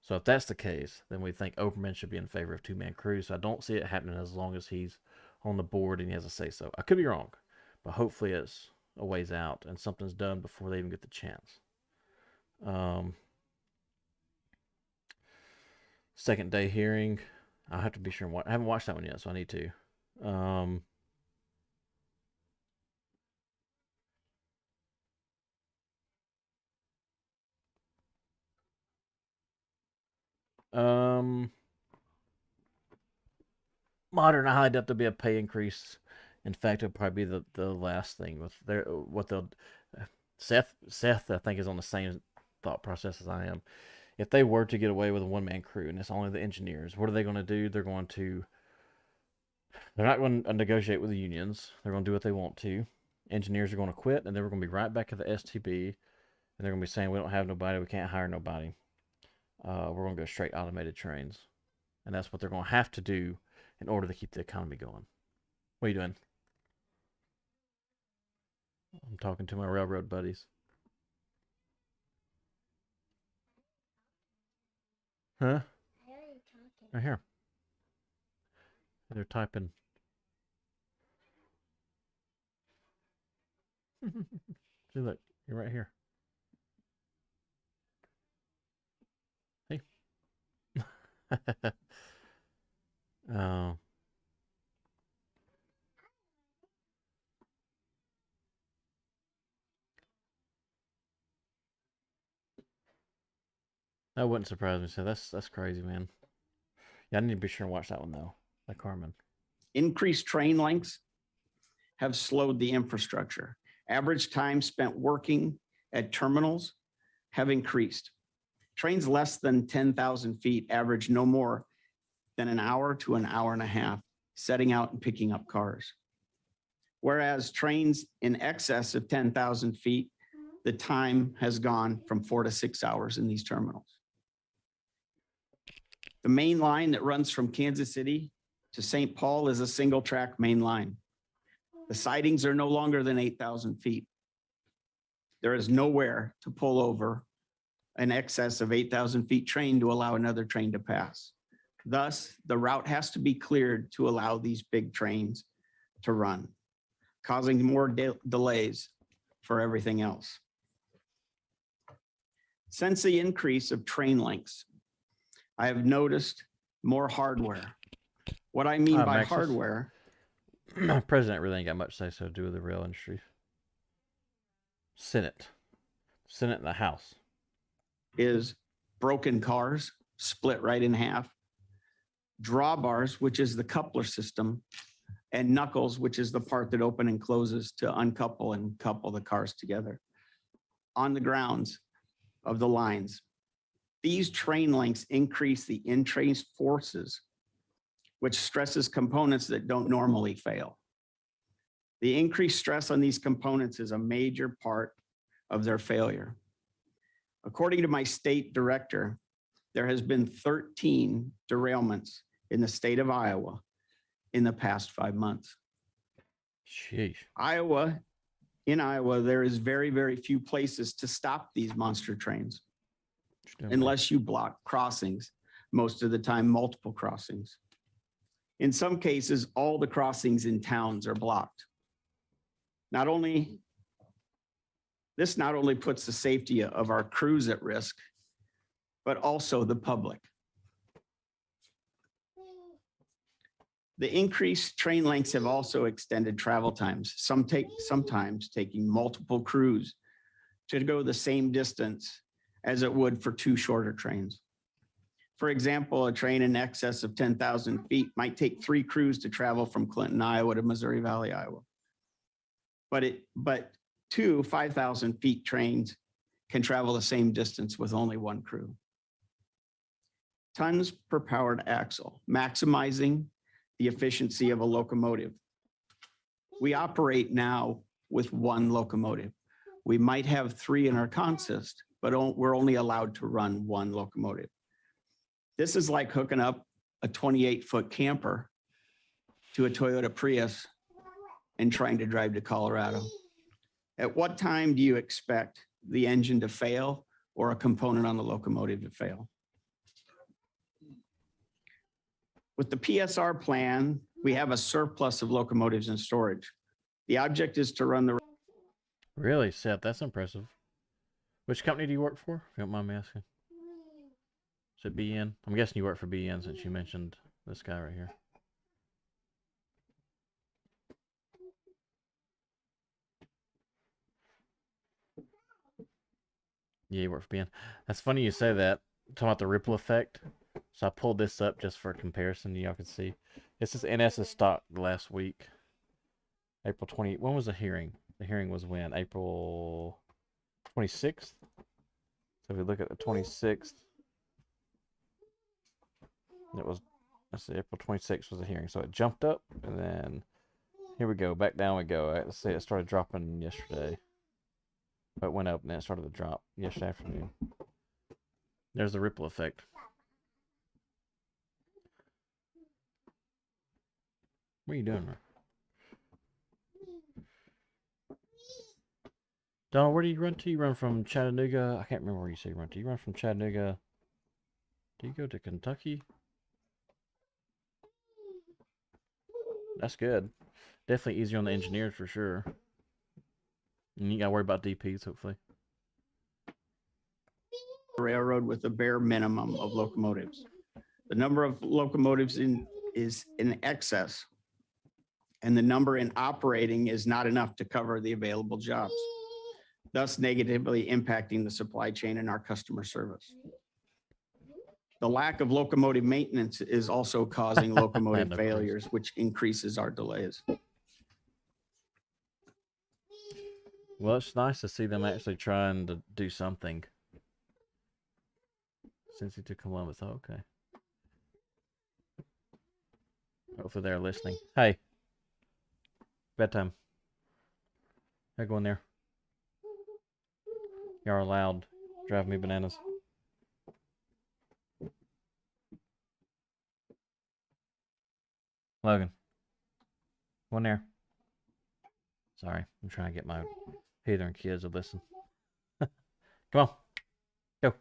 So if that's the case, then we think Oberman should be in favor of two-man crews. So I don't see it happening as long as he's on the board and he has a say-so. I could be wrong, but hopefully it's a ways out and something's done before they even get the chance. Second day hearing. I'll have to be sure and watch. I haven't watched that one yet, so I need to. Modern, I highly doubt there'll be a pay increase. In fact, it'll probably be the last thing with what they'll. Seth, I think, is on the same thought process as I am. If they were to get away with a one-man crew and it's only the engineers, what are they going to do? They're not going to negotiate with the unions. They're going to do what they want to. Engineers are going to quit, and then we're going to be right back at the STB, and they're going to be saying we don't have nobody, we can't hire nobody. We're going to go straight automated trains, and that's what they're going to have to do in order to keep the economy going. What are you doing? I'm talking to my railroad buddies. Huh? Right here. They're typing. See, look, you're right here. Hey. Oh. That wouldn't surprise me. So that's crazy, man. Yeah, I need to be sure and watch that one though. Like Carmen. Increased train lengths have slowed the infrastructure. Average time spent working at terminals have increased. Trains less than 10,000 feet average no more than an hour to an hour and a half, setting out and picking up cars. Whereas trains in excess of 10,000 feet, the time has gone from 4 to 6 hours in these terminals. The main line that runs from Kansas City to St. Paul is a single track main line. The sidings are no longer than 8,000 feet. There is nowhere to pull over an excess of 8,000 feet train to allow another train to pass. Thus, the route has to be cleared to allow these big trains to run, causing more delays for everything else. Since the increase of train lengths, I have noticed more hardware. What I mean by Maxis. hardware, President really ain't got much to say so to do with the rail industry. Senate and the House. is broken cars split right in half, drawbars, which is the coupler system, and knuckles, which is the part that open and closes to uncouple and couple the cars together on the grounds of the lines. These train lengths increase the in-train forces, which stresses components that don't normally fail. The increased stress on these components is a major part of their failure. According to my state director, there has been 13 derailments in the state of Iowa in the past 5 months. Sheesh. In Iowa, there is very, very few places to stop these monster trains unless you block crossings, most of the time multiple crossings. In some cases, all the crossings in towns are blocked. This not only puts the safety of our crews at risk, but also the public. The increased train lengths have also extended travel times, sometimes taking multiple crews to go the same distance as it would for 2 shorter trains. For example, a train in excess of 10,000 feet might take 3 crews to travel from Clinton, Iowa to Missouri Valley, Iowa. But 2 5,000 feet trains can travel the same distance with only 1 crew. Tons per powered axle, maximizing the efficiency of a locomotive. We operate now with 1 locomotive. We might have 3 in our consist, but we're only allowed to run 1 locomotive. This is like hooking up a 28-foot camper to a Toyota Prius and trying to drive to Colorado. At what time do you expect the engine to fail or a component on the locomotive to fail? With the PSR plan, we have a surplus of locomotives in storage. The object is to run the... Really, Seth? That's impressive. Which company do you work for? If you don't mind me asking. Is it BN? I'm guessing you work for BN since you mentioned this guy right here. Yeah, you work for BN. That's funny you say that. Talking about the ripple effect. So I pulled this up just for comparison. Y'all can see. This is NS's stock last week. April 20. When was the hearing? The hearing was when? April 26th. So if we look at the 26th, it was, let's see, April 26th was the hearing. So it jumped up, and then here we go. Back down we go. Let's see, it started dropping yesterday. But it went up, and then it started to drop yesterday afternoon. There's the ripple effect. What are you doing, man? Donald, where do you run to? You run from Chattanooga? I can't remember where you say you run to. You run from Chattanooga. Do you go to Kentucky? That's good. Definitely easier on the engineers for sure. And you got to worry about DPs, hopefully. Railroad with a bare minimum of locomotives. The number of locomotives is in excess, and the number in operating is not enough to cover the available jobs, thus negatively impacting the supply chain and our customer service. The lack of locomotive maintenance is also causing locomotive failures, which increases our delays. Well, it's nice to see them actually trying to do something. Cincy to Columbus. Oh, okay. Hopefully they're listening. Hey. Bedtime. I go in there. Y'all are loud. Drive me bananas. Logan. Go in there. Sorry, I'm trying to get my heathen kids to listen. Come on. Go.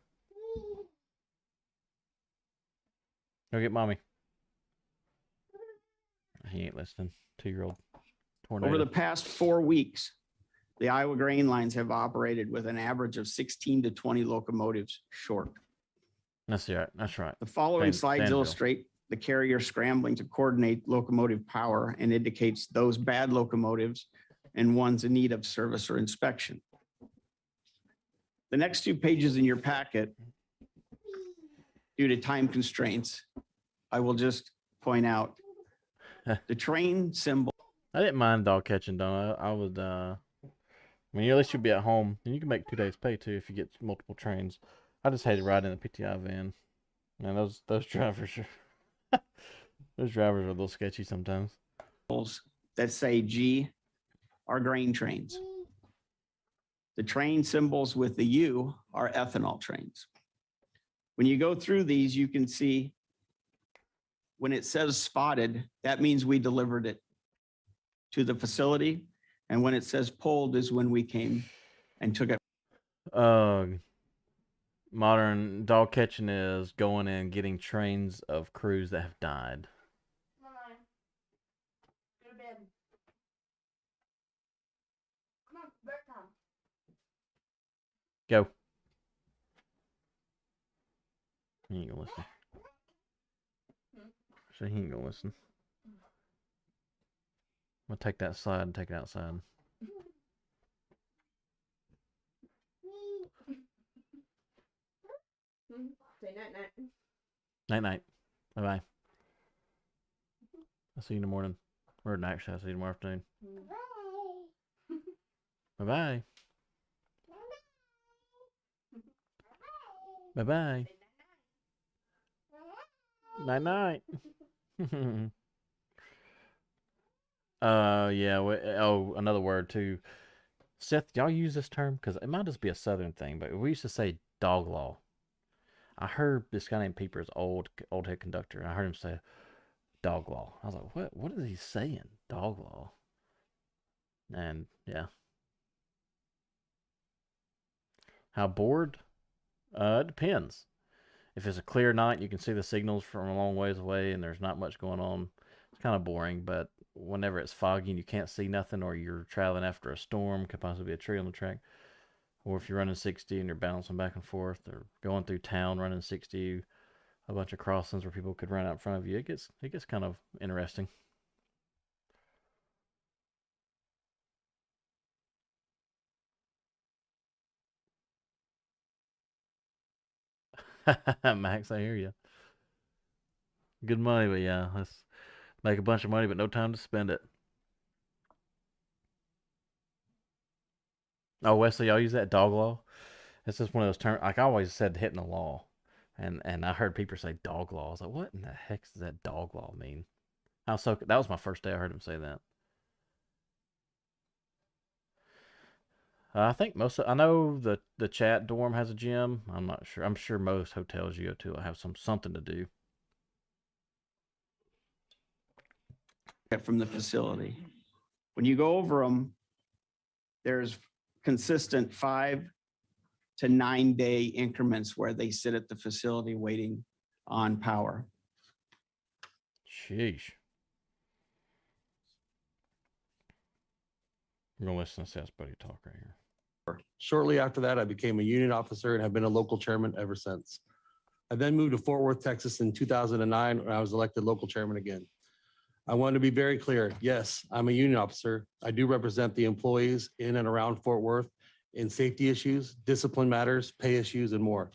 Go get mommy. He ain't listening. 2-year-old tornado. Over the past 4 weeks, the Iowa grain lines have operated with an average of 16 to 20 locomotives short. That's right. That's right. The following slides Danville. illustrate the carrier scrambling to coordinate locomotive power and indicates those bad locomotives and ones in need of service or inspection. The next 2 pages in your packet, due to time constraints, I will just point out the train symbol. I didn't mind dog catching, though. I would, I mean, at least you'll be at home. And you can make 2 days pay, too, if you get multiple trains. I just hated riding in the PTI van. Man, those drivers are, those drivers are a little sketchy sometimes. That say G are grain trains. The train symbols with the U are ethanol trains. When you go through these, you can see when it says spotted, that means we delivered it to the facility. And when it says pulled is when we came and took it. Modern dog catching is going in getting trains of crews that have died. Go to bed. Come on, bedtime. Go. He ain't gonna listen. So he ain't gonna listen. I'm gonna take that slide and take it outside. Say night night. Night night. Bye bye. I'll see you in the morning. Or actually, I'll see you tomorrow afternoon. Bye bye. Bye bye. Night night. Yeah. Oh, another word too. Seth, y'all use this term? Because it might just be a Southern thing, but we used to say dog law. I heard this guy named Peepers, old head conductor, and I heard him say dog law. I was like, what is he saying? Dog law. And yeah. How bored? It depends. If it's a clear night, you can see the signals from a long ways away and there's not much going on. It's kind of boring, but whenever it's foggy and you can't see nothing, or you're traveling after a storm, could possibly be a tree on the track, or if you're running 60 and you're bouncing back and forth, or going through town running 60, a bunch of crossings where people could run out in front of you, it gets kind of interesting. Max, I hear you. Good money, but yeah, let's make a bunch of money, but no time to spend it. Oh, Wesley, y'all use that dog law? It's just one of those terms. Like I always said, hitting the law, and I heard people say dog law. I was like, what in the heck does that dog law mean? That was my first day I heard him say that. I think I know the chat dorm has a gym. I'm not sure. I'm sure most hotels you go to will have something to do. From the facility. When you go over them, there's consistent 5 to 9 day increments where they sit at the facility waiting on power. Sheesh. I'm gonna listen to Seth's buddy talk right here. Shortly after that, I became a union officer and have been a local chairman ever since. I then moved to Fort Worth, Texas in 2009, where I was elected local chairman again. I want to be very clear. Yes, I'm a union officer. I do represent the employees in and around Fort Worth in safety issues, discipline matters, pay issues, and more.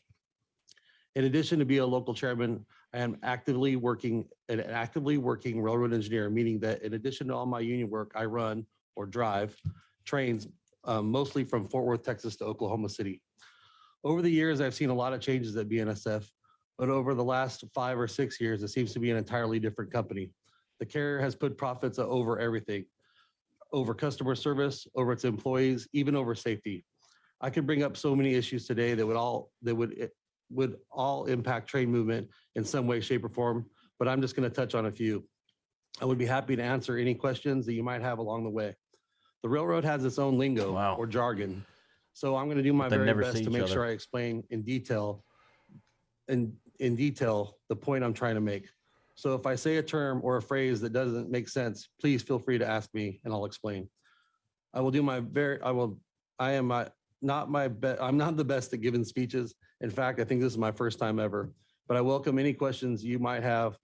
In addition to being a local chairman, I am actively working railroad engineer, meaning that in addition to all my union work, I run or drive trains mostly from Fort Worth, Texas to Oklahoma City. Over the years, I've seen a lot of changes at BNSF, but over the last 5 or 6 years, it seems to be an entirely different company. The carrier has put profits over everything. over customer service, over its employees, even over safety. I could bring up so many issues today that would all impact train movement in some way, shape, or form, but I'm just going to touch on a few. I would be happy to answer any questions that you might have along the way. The railroad has its own lingo Wow. or jargon, so I'm going to do my They very never best see to each make other. sure I explain in detail the point I'm trying to make. So if I say a term or a phrase that doesn't make sense, please feel free to ask me and I'll explain. I will do my very, I am not my best, I'm not the best at giving speeches. In fact, I think this is my first time ever, but I welcome any questions you might have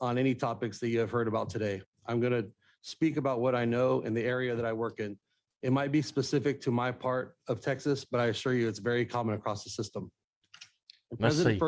on any topics that you have heard about today. I'm going to speak about what I know in the area that I work in. It might be specific to my part of Texas, but I assure you it's very common across the system. In Let's see.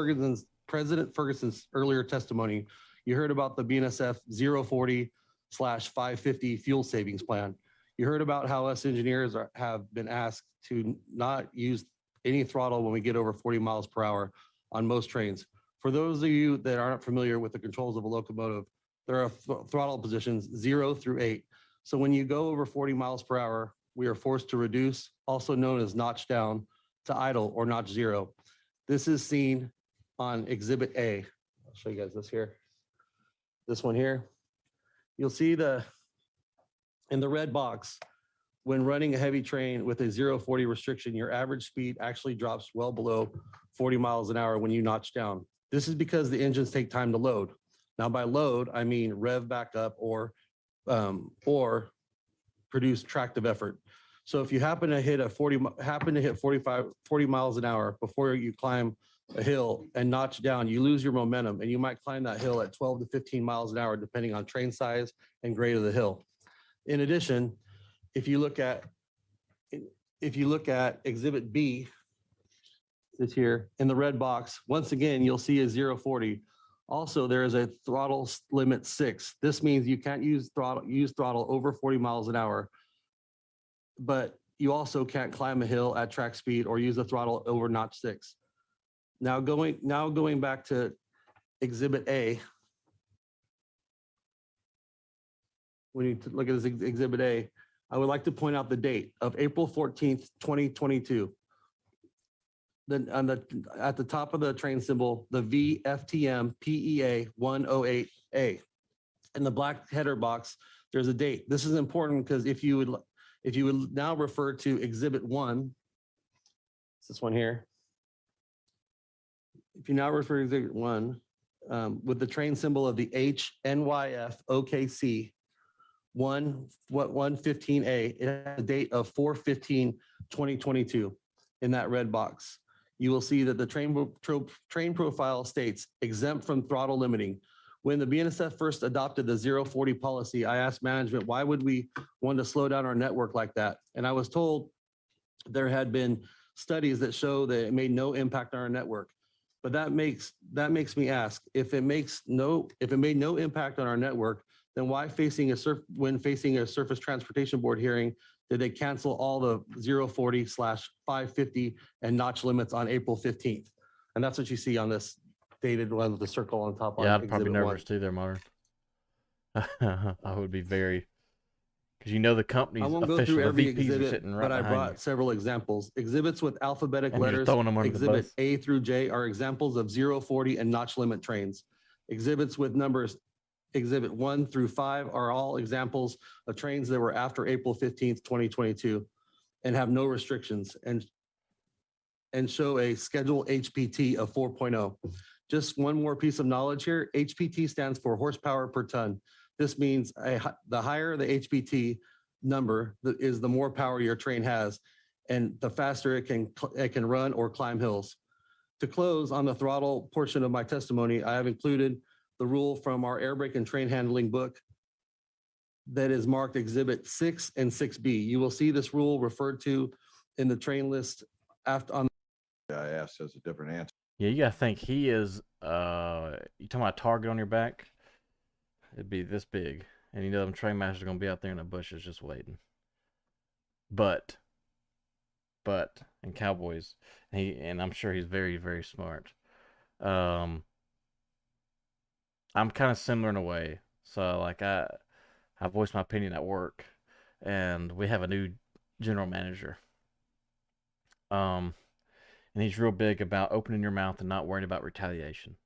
President Ferguson's earlier testimony, you heard about the BNSF 040/550 fuel savings plan. You heard about how us engineers have been asked to not use any throttle when we get over 40 miles per hour on most trains. For those of you that aren't familiar with the controls of a locomotive, there are throttle positions 0 through 8. So when you go over 40 miles per hour, we are forced to reduce, also known as notch down, to idle or notch 0. This is seen on Exhibit A. I'll show you guys this here. This one here. You'll see in the red box, when running a heavy train with a 0-40 restriction, your average speed actually drops well below 40 miles an hour when you notch down. This is because the engines take time to load. Now by load, I mean rev back up or produce tractive effort. So if you happen to hit 40 miles an hour before you climb a hill and notch down, you lose your momentum and you might climb that hill at 12 to 15 miles an hour, depending on train size and grade of the hill. In addition, if you look at Exhibit B, this here in the red box, once again, you'll see a 0-40. Also, there is a throttle limit 6. This means you can't use throttle over 40 miles an hour, but you also can't climb a hill at track speed or use the throttle over notch 6. Now going back to Exhibit A, when you look at this Exhibit A, I would like to point out the date of April 14th, 2022. Then at the top of the train symbol, the VFTM PEA 108A. In the black header box, there's a date. This is important because if you would now refer to Exhibit 1, this one here. If you now refer to Exhibit 1 with the train symbol of the HNYF OKC 115A, it has a date of 4/15/2022 in that red box. You will see that the train profile states exempt from throttle limiting. When the BNSF first adopted the 0-40 policy, I asked management, why would we want to slow down our network like that? And I was told there had been studies that show that it made no impact on our network. But that makes me ask, if it made no impact on our network, then why when facing a Surface Transportation Board hearing, did they cancel all the 0-40/550 and notch limits on April 15th? And that's what you see on this dated one with the circle on top. Yeah, I'd probably be nervous too there, Martin. I would be very, because you know the company's I won't go official, through the every VPs are exhibit, sitting right but I behind brought you. several examples. Exhibits with alphabetic And you're letters, throwing them under the Exhibit bus. A through J are examples of 0-40 and notch limit trains. Exhibits with numbers Exhibit 1 through 5 are all examples of trains that were after April 15th, 2022 and have no restrictions and show a schedule HPT of 4.0. Just one more piece of knowledge here. HPT stands for horsepower per ton. This means the higher the HPT number is, the more power your train has and the faster it can run or climb hills. To close on the throttle portion of my testimony, I have included the rule from our air brake and train handling book that is marked Exhibit 6 and 6B. You will see this rule referred to in the train list after on. I asked as a different answer. Yeah, you gotta think he is. You talking about a target on your back? It'd be this big, and you know them train masters are gonna be out there in the bushes just waiting. But, and cowboys, and I'm sure he's very, very smart. I'm kind of similar in a way. So like I voice my opinion at work. and we have a new general manager. And he's real big about opening your mouth and not worrying about retaliation.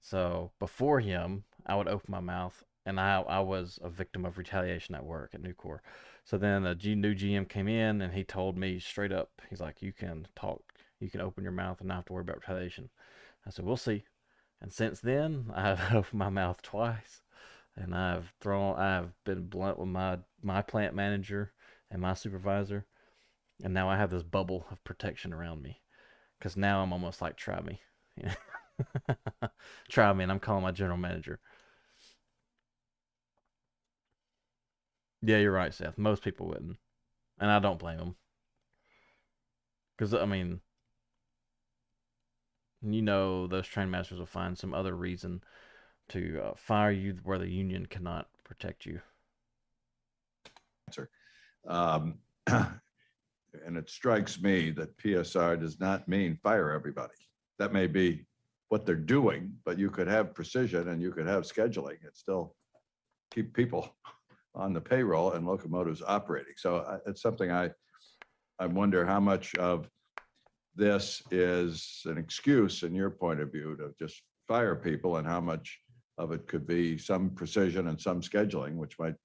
So before him, I would open my mouth, and I was a victim of retaliation at work at Nucor. So then a new GM came in, and he told me straight up, he's like, "You can talk, you can open your mouth, and not have to worry about retaliation." I said, "We'll see." And since then, I've opened my mouth twice, and I've been blunt with my plant manager and my supervisor, and now I have this bubble of protection around me, because now I'm almost like, try me. Try me, and I'm calling my general manager. Yeah, you're right, Seth. Most people wouldn't, and I don't blame them. Because I mean, those train masters will find some other reason to fire you where the union cannot protect you. Um, and it strikes me that PSR does not mean fire everybody. That may be what they're doing, but you could have precision and you could have scheduling and still keep people on the payroll and locomotives operating. So it's something I wonder how much of this is an excuse in your point of view to just fire people, and how much of it could be some precision and some scheduling, which might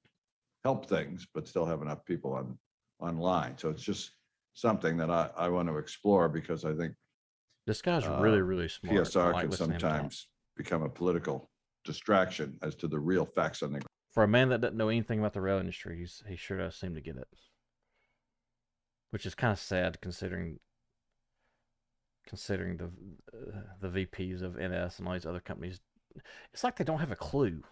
help things, but still have enough people online. So it's just something that I want to explore, because I think This guy's really, really smart. I PSR like can listening to him talk. sometimes become a political distraction as to the real facts on the ground. For a man that doesn't know anything about the rail industry, he sure does seem to get it, which is kind of sad considering the VPs of NS and all these other companies. It's like they don't have a clue.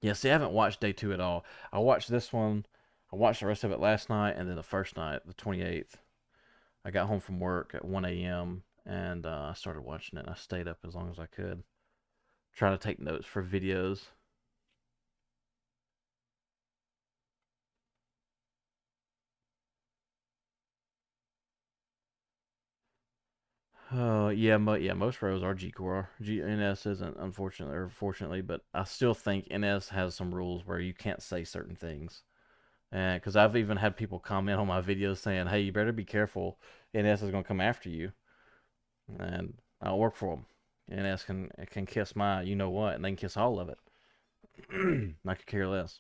Yeah, see, I haven't watched day 2 at all. I watched this one. I watched the rest of it last night, and then the first night, the 28th. I got home from work at 1 a.m. and I started watching it. And I stayed up as long as I could, trying to take notes for videos. Oh yeah, most rows are G Core. NS isn't, unfortunately or fortunately, but I still think NS has some rules where you can't say certain things. And because I've even had people comment on my videos saying, "Hey, you better be careful. NS is gonna come after you," and I'll work for them. NS can kiss my you know what, and they can kiss all of it. I could care less.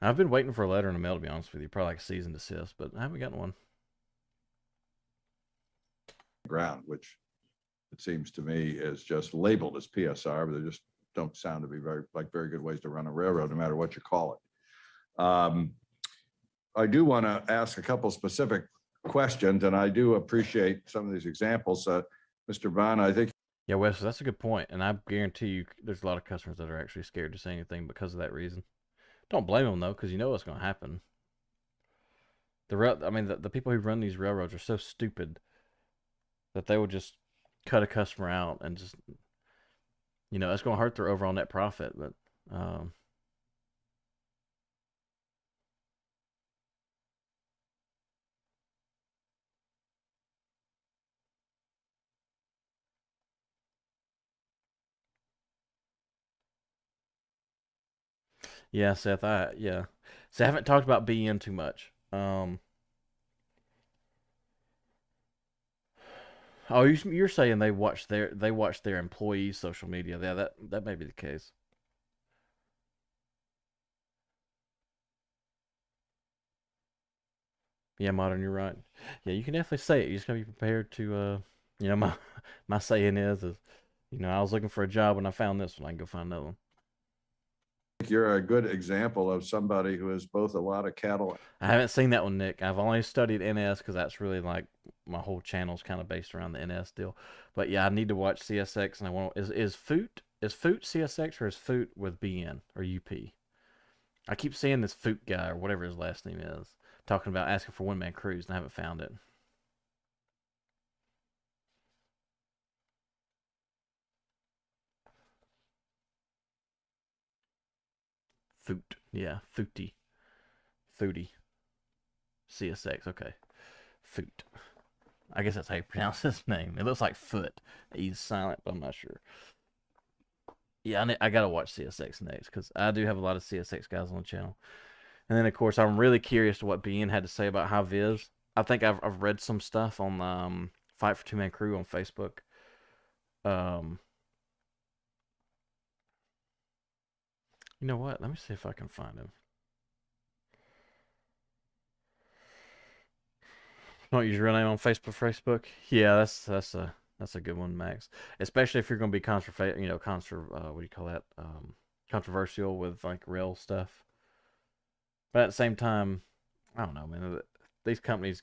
I've been waiting for a letter in the mail, to be honest with you, probably like a cease and desist, but I haven't gotten one. Ground, which it seems to me is just labeled as PSR, but they just don't sound to be very good ways to run a railroad, no matter what you call it. I do want to ask a couple specific questions, and I do appreciate some of these examples. Mr. Bond, I think. Yeah, Wes, that's a good point, and I guarantee you there's a lot of customers that are actually scared to say anything because of that reason. Don't blame them though, because you know what's going to happen. The people who run these railroads are so stupid that they will just cut a customer out and just, it's going to hurt their overall net profit. But yeah, Seth, So I haven't talked about BN too much. Oh, you're saying they watch their employees' social media. Yeah, that may be the case. Yeah, modern, you're right. Yeah, you can definitely say it. You just gotta be prepared to, my saying is, I was looking for a job when I found this one. I can go find another one. You're a good example of somebody who has both a lot of cattle. I haven't seen that one, Nick. I've only studied NS because that's really like my whole channel's kind of based around the NS deal. But yeah, I need to watch CSX, and I want is Foot CSX, or is Foot with BN or UP? I keep seeing this Foot guy or whatever his last name is talking about asking for one man crews, and I haven't found it. Foot, yeah, Footy, CSX. Okay, Foot. I guess that's how you pronounce his name. It looks like foot. He's silent, but I'm not sure. Yeah, I gotta watch CSX next because I do have a lot of CSX guys on the channel. And then of course I'm really curious to what BN had to say about high vis. I think I've read some stuff on Fight for Two Man Crew on Facebook. You know what? Let me see if I can find him. Don't use your real name on Facebook. Yeah, that's a good one, Max. Especially if you're going to be what do you call that? Controversial with like real stuff. But at the same time, I don't know, man. These companies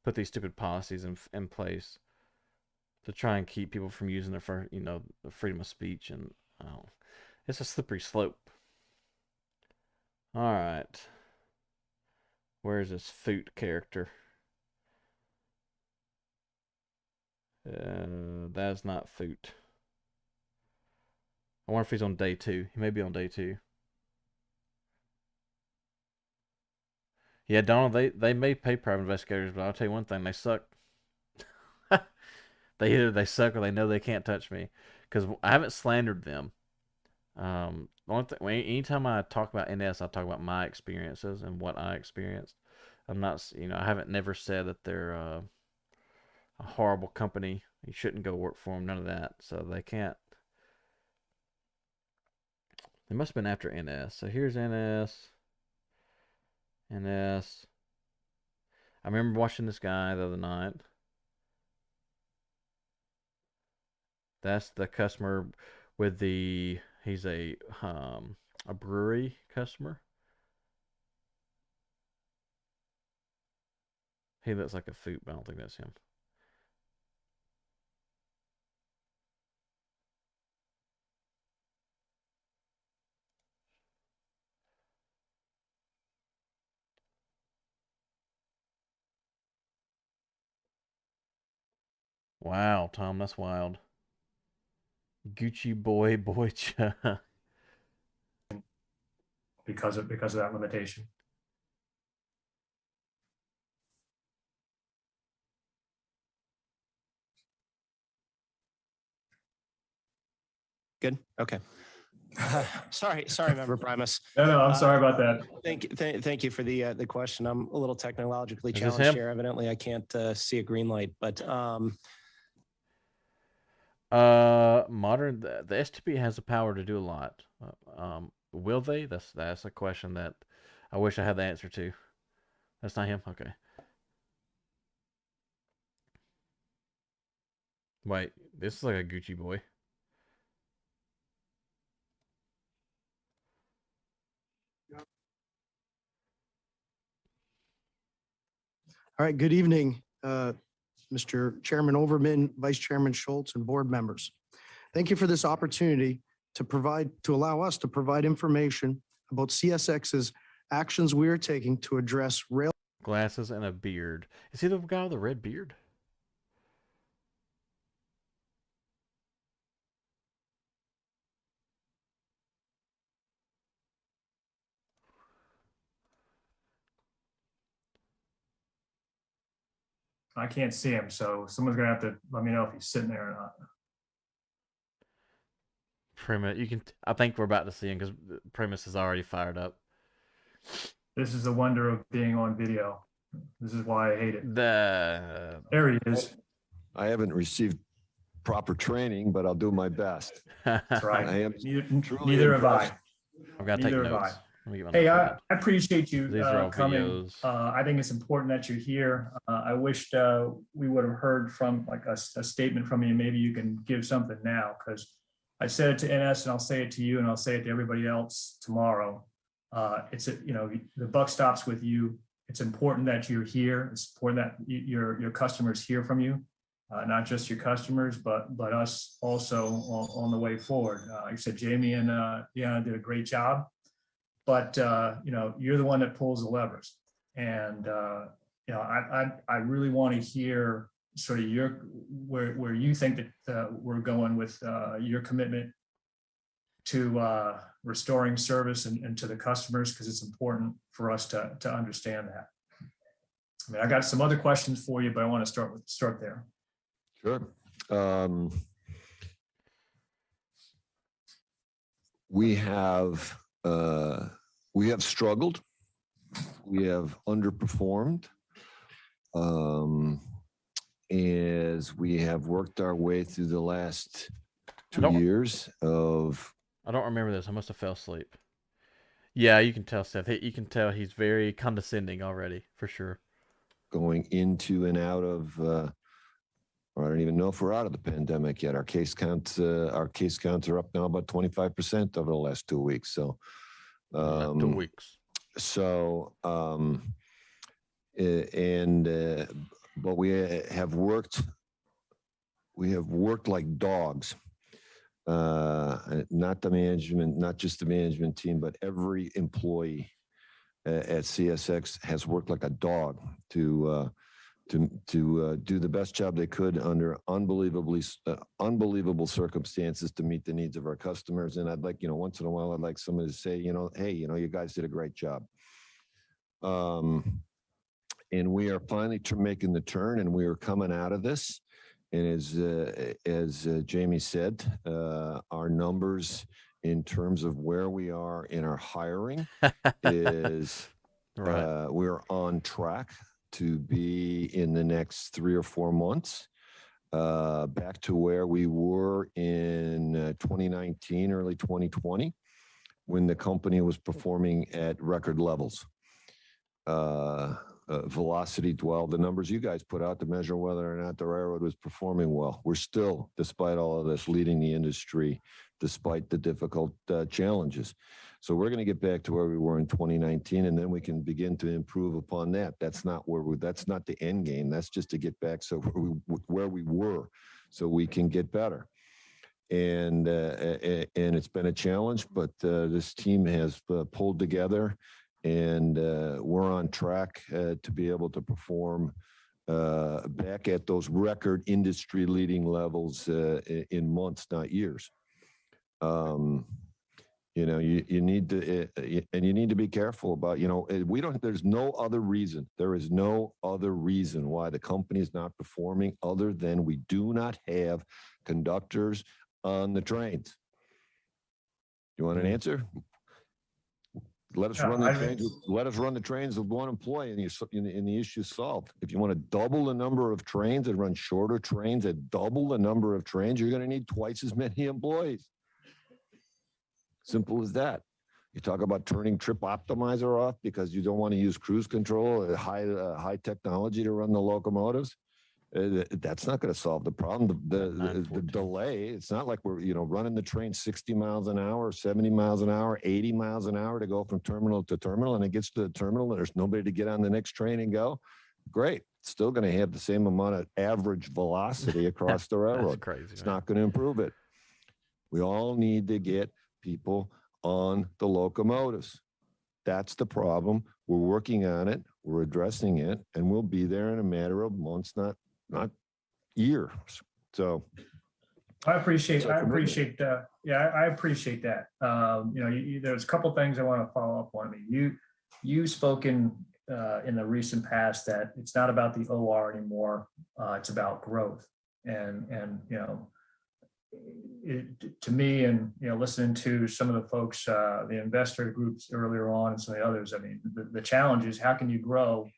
put these stupid policies in place to try and keep people from using the freedom of speech, and it's a slippery slope. All right, where's this Foot character? That's not Foot. I wonder if he's on day 2. He may be on day 2. Yeah, Donald, they may pay private investigators, but I'll tell you one thing, they suck. They suck or they know they can't touch me. Because I haven't slandered them. The only thing, anytime I talk about NS, I talk about my experiences and what I experienced. I'm not, I haven't never said that they're a horrible company. You shouldn't go work for them. None of that. So they can't. They must have been after NS. So here's NS. NS. I remember watching this guy the other night. That's the customer with he's a brewery customer. He looks like a Foot, but I don't think that's him. Wow, Tom, that's wild. Gucci boy, because of that limitation. Good. Okay. Sorry, Member Primus. No, I'm sorry about that. Thank you for the question. I'm a little technologically Is this challenged him? here. Evidently, I can't see a green light, but modern the STB has the power to do a lot. Will they? That's a question that I wish I had the answer to. That's not him. Okay. Wait, this is like a Gucci boy. All right, good evening, Mr. Chairman Overman, Vice Chairman Schultz, and board members. Thank you for this opportunity to allow us to provide information about CSX's actions we are taking to address rail. Glasses and a beard. Is he the guy with the red beard? I can't see him, so someone's gonna have to let me know if he's sitting there or not. Primus, I think we're about to see him because Primus is already fired up. This is the wonder of being on video. This is why I hate it. There he is. I haven't received proper training, but I'll do my best. That's right. I am Neither have I. I've got to take Neither have notes. Hey, I appreciate you These are all coming. videos. I think it's important that you're here. I wished we would have heard from like a statement from you. Maybe you can give something now, because I said it to NS and I'll say it to you and I'll say it to everybody else tomorrow. The buck stops with you. It's important that you're here. It's important that your customers hear from you, not just your customers, but us also on the way forward. Like I said, Jamie and Deanna did a great job. But you're the one that pulls the levers, and I really want to hear sort of where you think that we're going with your commitment to restoring service and to the customers, because it's important for us to understand that. I mean, I got some other questions for you, but I want to start there. Sure. We have struggled. We have underperformed. As we have worked our way through the last 2 years of. I don't remember this. I must have fell asleep. Yeah, you can tell, Seth. You can tell he's very condescending already, for sure. Going into and out of, I don't even know if we're out of the pandemic yet. Our case counts are up now about 25% over the last 2 weeks. So, 2 weeks. So, but we have worked like dogs. Not just the management team, but every employee at CSX has worked like a dog to do the best job they could under unbelievable circumstances to meet the needs of our customers. And I'd like, once in a while, I'd like somebody to say, hey, you guys did a great job. And we are finally making the turn, and we are coming out of this. And as Jamie said, our numbers in terms of where we are in our hiring is right. We're on track to be in the next 3 or 4 months back to where we were in 2019, early 2020, when the company was performing at record levels. Velocity, dwell, the numbers you guys put out to measure whether or not the railroad was performing well. We're still, despite all of this, leading the industry, despite the difficult challenges. So we're going to get back to where we were in 2019, and then we can begin to improve upon that. That's not the end game. That's just to get back where we were, so we can get better. And it's been a challenge, but this team has pulled together. And we're on track to be able to perform back at those record industry leading levels in months, not years. You need to be careful about, there's no other reason. There is no other reason why the company is not performing other than we do not have conductors on the trains. You want an answer? Let us run the trains. Let us run the trains with one employee, and the issue is solved. If you want to double the number of trains and run shorter trains at double the number of trains, you're going to need twice as many employees. Simple as that. You talk about turning Trip Optimizer off because you don't want to use cruise control, high technology to run the locomotives. That's not going to solve the problem. The delay, it's not like we're, running the train 60 miles an hour, 70 miles an hour, 80 miles an hour to go from terminal to terminal, and it gets to the terminal and there's nobody to get on the next train and go. Great. It's still going to have the same amount of average velocity across the railroad. That's crazy. It's not going to improve it. We all need to get people on the locomotives. That's the problem. We're working on it. We're addressing it, and we'll be there in a matter of months, not years. So I appreciate that. There's a couple of things I want to follow up on. You've spoken in the recent past that it's not about the OR anymore. It's about growth. And to me, and listening to some of the folks, the investor groups earlier on, and some of the others, the challenge is how can you grow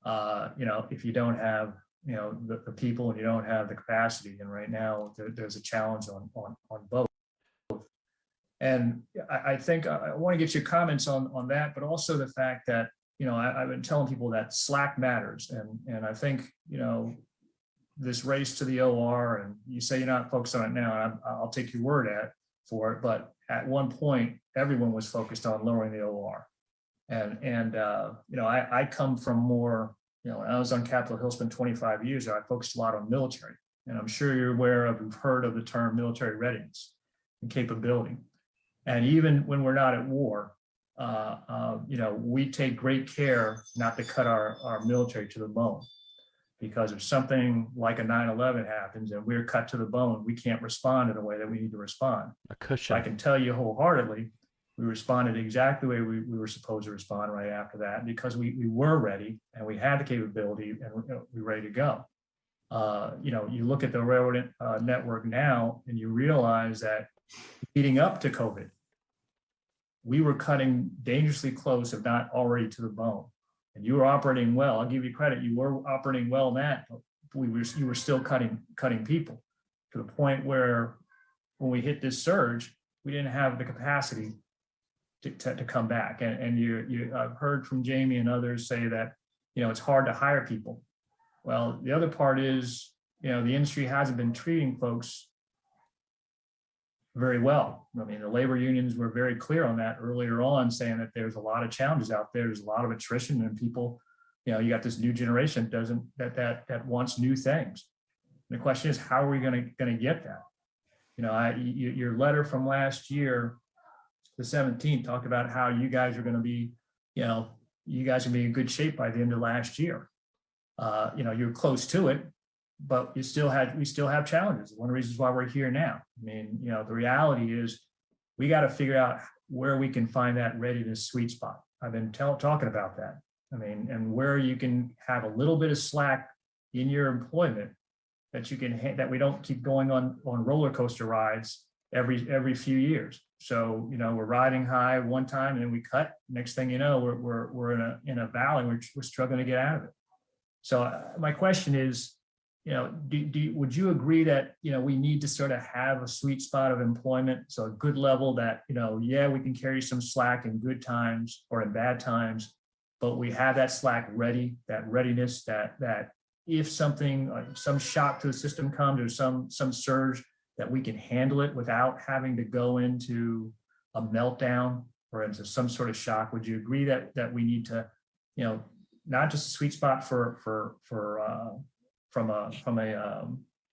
if you don't have the people and you don't have the capacity. And right now there's a challenge on both. And I think I want to get your comments on that, but also the fact that, I've been telling people that slack matters. And I think, this race to the OR, and you say you're not focused on it now, and I'll take your word for it. But at one point, everyone was focused on lowering the OR. And I come from more, when I was on Capitol Hill, spent 25 years there, I focused a lot on military. And I'm sure you've heard of the term military readiness and capability. And even when we're not at war, we take great care not to cut our military to the bone. Because if something like a 9/11 happens and we're cut to the bone, we can't respond in the way that we need to respond. A cushion. I can tell you wholeheartedly, We responded exactly the way we were supposed to respond right after that, because we were ready and we had the capability and we were ready to go. You look at the railroad network now and you realize that leading up to COVID, we were cutting dangerously close, if not already to the bone. And you were operating well. I'll give you credit. You were operating well in that. You were still cutting people to the point where when we hit this surge, we didn't have the capacity to come back. And I've heard from Jamie and others say that, it's hard to hire people. Well, the other part is, the industry hasn't been treating folks very well. I mean, the labor unions were very clear on that earlier on, saying that there's a lot of challenges out there. There's a lot of attrition, and people, you got this new generation that wants new things. And the question is, how are we going to get that? Your letter from last year, the 17th, talked about how you guys are going to be, you guys are going to be in good shape by the end of last year. You're close to it, but we still have challenges. One of the reasons why we're here now. I mean, the reality is we got to figure out where we can find that readiness sweet spot. I've been talking about that. I mean, and where you can have a little bit of slack in your employment that we don't keep going on roller coaster rides every few years. So, we're riding high one time and then we cut. Next thing you know, we're in a valley. We're struggling to get out of it. So my question is, would you agree that, we need to sort of have a sweet spot of employment? So a good level that, we can carry some slack in good times or in bad times, but we have that slack ready, that readiness that if something, some shock to the system comes or some surge, that we can handle it without having to go into a meltdown or into some sort of shock. Would you agree that we need to, not just a sweet spot from a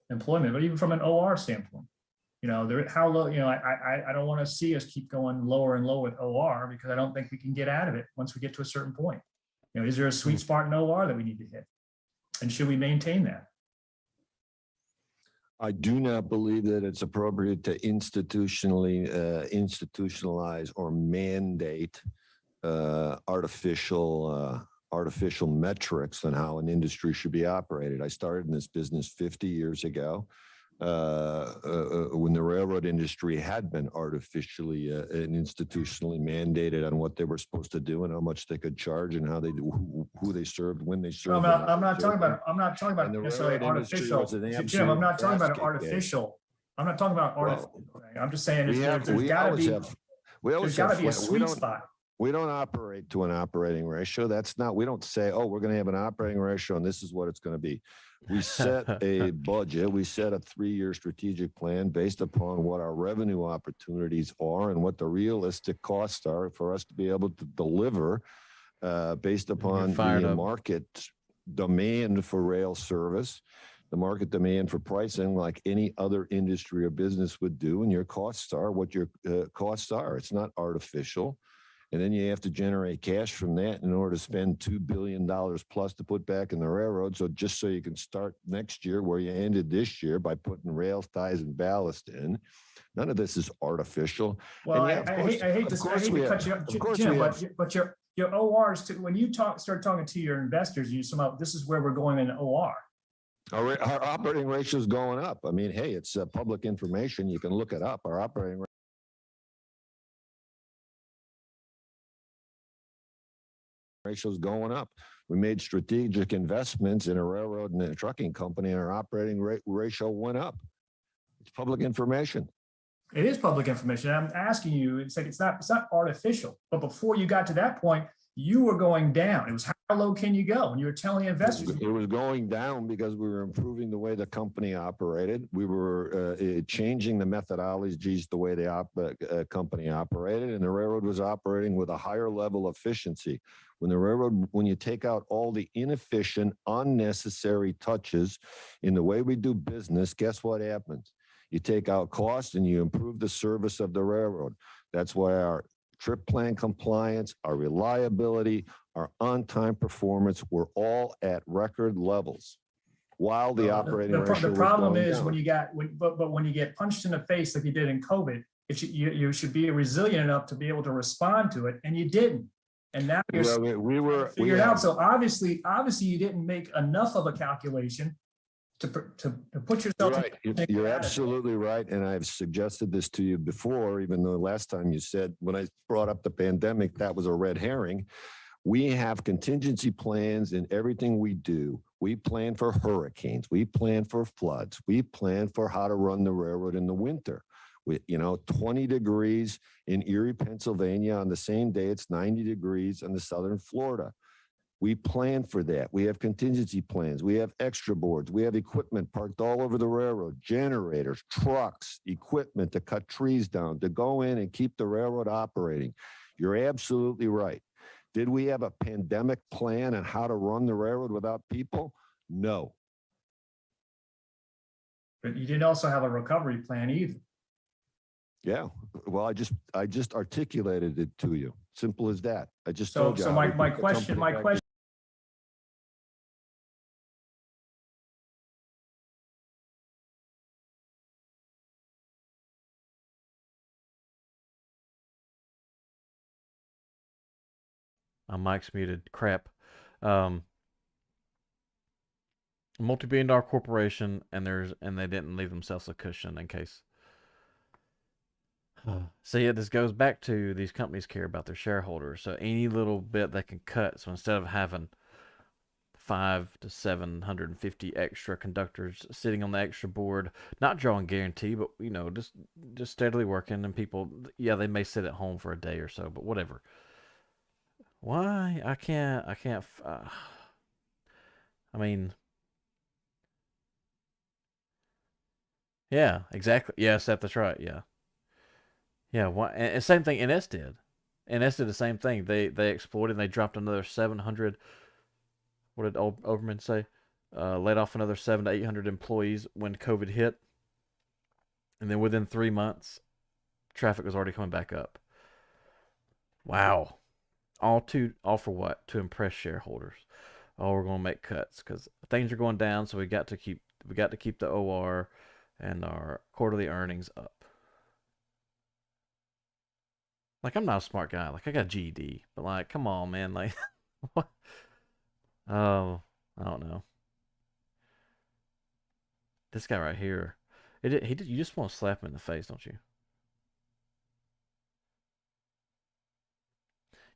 employment, but even from an OR standpoint? How low, I don't want to see us keep going lower and lower with OR, because I don't think we can get out of it once we get to a certain point. Is there a sweet spot in OR that we need to hit? And should we maintain that? I do not believe that it's appropriate to institutionalize or mandate artificial metrics on how an industry should be operated. I started in this business 50 years ago when the railroad industry had been artificially and institutionally mandated on what they were supposed to do and how much they could charge and how they do, who they served, when they served. I'm not talking about necessarily artificial. Jim, I'm not talking about artificial. I'm not talking about artificial. I'm just saying there's got to be a sweet spot. We don't operate to an operating ratio. We don't say, oh, we're going to have an operating ratio and this is what it's going to be. We set a budget. We set a 3-year strategic plan based upon what our revenue opportunities are and what the realistic costs are for us to be able to deliver based upon the market demand for rail service, the market demand for pricing, like any other industry or business would do. And your costs are what your costs are. It's not artificial. And then you have to generate cash from that in order to spend $2 billion plus to put back in the railroad. So just so you can start next year where you ended this year by putting rails, ties, and ballast in. None of this is artificial. Well, I hate to cut you off, Jim, but your ORs, when you start talking to your investors, you somehow, this is where we're going in OR. Our operating ratio is going up. I mean, hey, it's public information. You can look it up. Our operating ratio is going up. We made strategic investments in a railroad and a trucking company, and our operating ratio went up. It's public information. It is public information. I'm asking you, it's not artificial. But before you got to that point, you were going down. It was how low can you go? And you were telling investors. It was going down because we were improving the way the company operated. We were changing the methodologies, the way the company operated, and the railroad was operating with a higher level of efficiency. When you take out all the inefficient, unnecessary touches in the way we do business, guess what happens? You take out costs and you improve the service of the railroad. That's why our trip plan compliance, our reliability, our on-time performance were all at record levels. While the operating ratio the problem is when you get punched in the face like you did in COVID, you should be resilient enough to be able to respond to it, and you didn't. And now you're Well, we figure it out. had- So obviously you didn't make enough of a calculation to put yourself. You're right. You're absolutely right. And I've suggested this to you before, even though last time you said, when I brought up the pandemic, that was a red herring. We have contingency plans in everything we do. We plan for hurricanes. We plan for floods. We plan for how to run the railroad in the winter. With, 20 degrees in Erie, Pennsylvania on the same day, it's 90 degrees in the southern Florida. We plan for that. We have contingency plans. We have extra boards. We have equipment parked all over the railroad, generators, trucks, equipment to cut trees down, to go in and keep the railroad operating. You're absolutely right. Did we have a pandemic plan on how to run the railroad without people? No. But you didn't also have a recovery plan either. Yeah. Well, I just articulated it to you. Simple as that. I just So, told you. so how my, we my put the question, company my back question. My mic's muted. Crap. A multi-billion-dollar corporation, and they didn't leave themselves a cushion in case. So yeah, this goes back to these companies care about their shareholders. So any little bit they can cut. So instead of having 500 to 750 extra conductors sitting on the extra board, not drawing guarantee, but just steadily working, and people, yeah, they may sit at home for a day or so, but whatever. Why? I can't, I mean, yeah, exactly. Yes, that's right. Yeah. Yeah. Why? And same thing NS did. NS did the same thing. They exploited and they dropped another 700. What did Oberman say? Laid off another 700 to 800 employees when COVID hit. And then within 3 months, traffic was already coming back up. Wow. All for what? To impress shareholders. Oh, we're going to make cuts because things are going down, so we got to keep the OR and our quarterly earnings up. Like, I'm not a smart guy. Like, I got a GED, but like, come on, man. Like, what? Oh, I don't know. This guy right here, you just want to slap him in the face, don't you?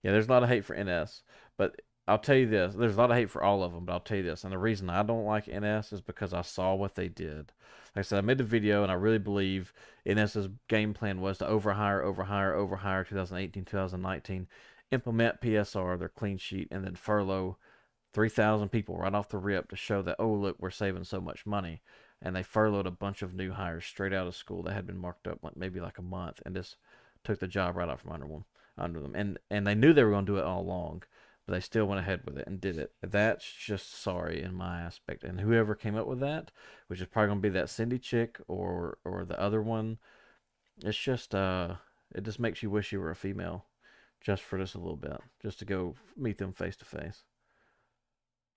Yeah, there's a lot of hate for NS, but I'll tell you this. There's a lot of hate for all of them, but I'll tell you this. And the reason I don't like NS is because I saw what they did. Like I said, I made the video, and I really believe NS's game plan was to overhire 2018, 2019, implement PSR, their clean sheet, and then furlough 3,000 people right off the rip to show that, oh, look, we're saving so much money. And they furloughed a bunch of new hires straight out of school that had been marked up maybe like a month, and just took the job right out from under them. And they knew they were going to do it all along, but they still went ahead with it and did it. That's just sorry in my aspect. And whoever came up with that, which is probably going to be that Cindy chick or the other one, it's just it just makes you wish you were a female just for just a little bit, just to go meet them face to face.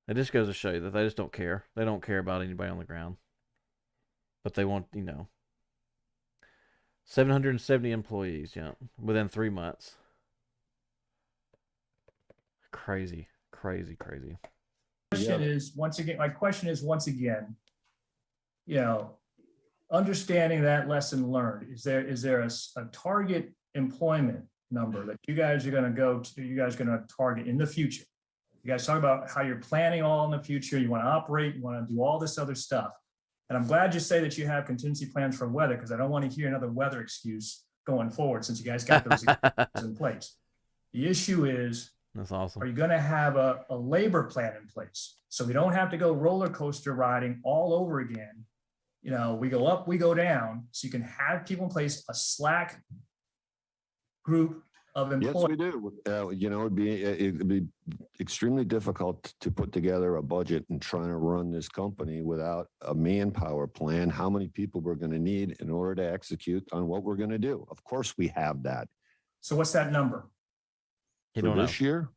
It just goes to show you that they just don't care. They don't care about anybody on the ground. But they want, 770 employees, yeah, within 3 months. Crazy. My question is once again, understanding that lesson learned, is there a target employment number that you guys are going to target in the future? You guys talk about how you're planning all in the future. You want to operate, you want to do all this other stuff. And I'm glad you say that you have contingency plans for weather, because I don't want to hear another weather excuse going forward since you guys got those in place. The issue is, that's awesome. Are you going to have a labor plan in place so we don't have to go roller coaster riding all over again? We go up, we go down, so you can have people in place, a slack group of employees. Yes, we do. It'd be extremely difficult to put together a budget and trying to run this company without a manpower plan, how many people we're going to need in order to execute on what we're going to do. Of course, we have that. So what's that number? For this year?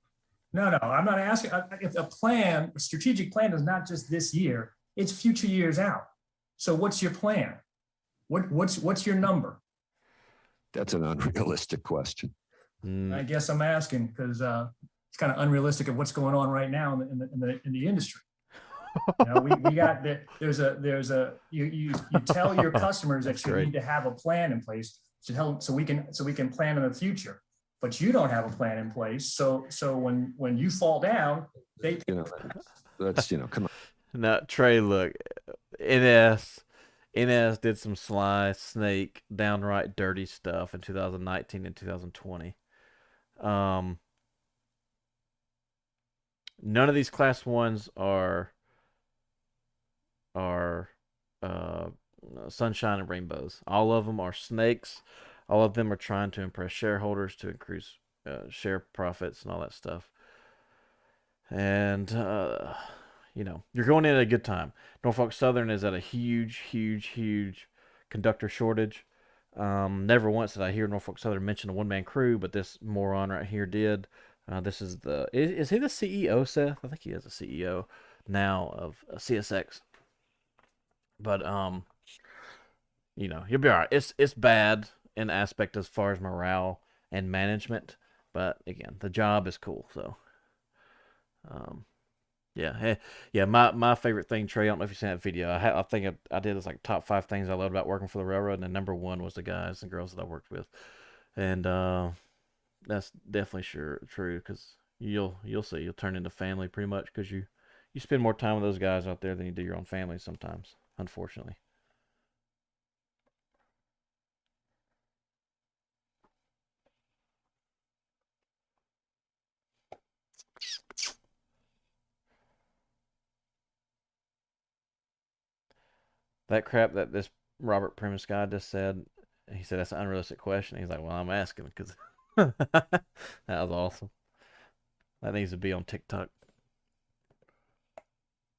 No, I'm not asking. If a strategic plan is not just this year, it's future years out. So what's your plan? What's your number? That's an unrealistic question. I guess I'm asking because it's kind of unrealistic of what's going on right now in the industry. You know, we got you tell your customers that you need to have a plan in place to help so we can plan in the future, but you don't have a plan in place. So when you fall down, they That's come on. No, Trey, look, NS did some sly snake, downright dirty stuff in 2019 and 2020. None of these class ones are sunshine and rainbows. All of them are snakes. All of them are trying to impress shareholders to increase share profits and all that stuff. And you're going in at a good time. Norfolk Southern is at a huge conductor shortage. Never once did I hear Norfolk Southern mention a one-man crew, but this moron right here did. This is is he the CEO, Seth? I think he is a CEO now of CSX. But you'll be all right. It's bad in aspect as far as morale and management, but again, the job is cool. So, yeah. My favorite thing, Trey. I don't know if you've seen that video. I think I did this like top 5 things I loved about working for the railroad, and then number 1 was the guys and girls that I worked with, and that's definitely true because you'll see you'll turn into family pretty much because you spend more time with those guys out there than you do your own family sometimes, unfortunately. That crap that this Robert Primus guy just said, he said that's an unrealistic question. He's like, well, I'm asking because that was awesome. That needs to be on TikTok.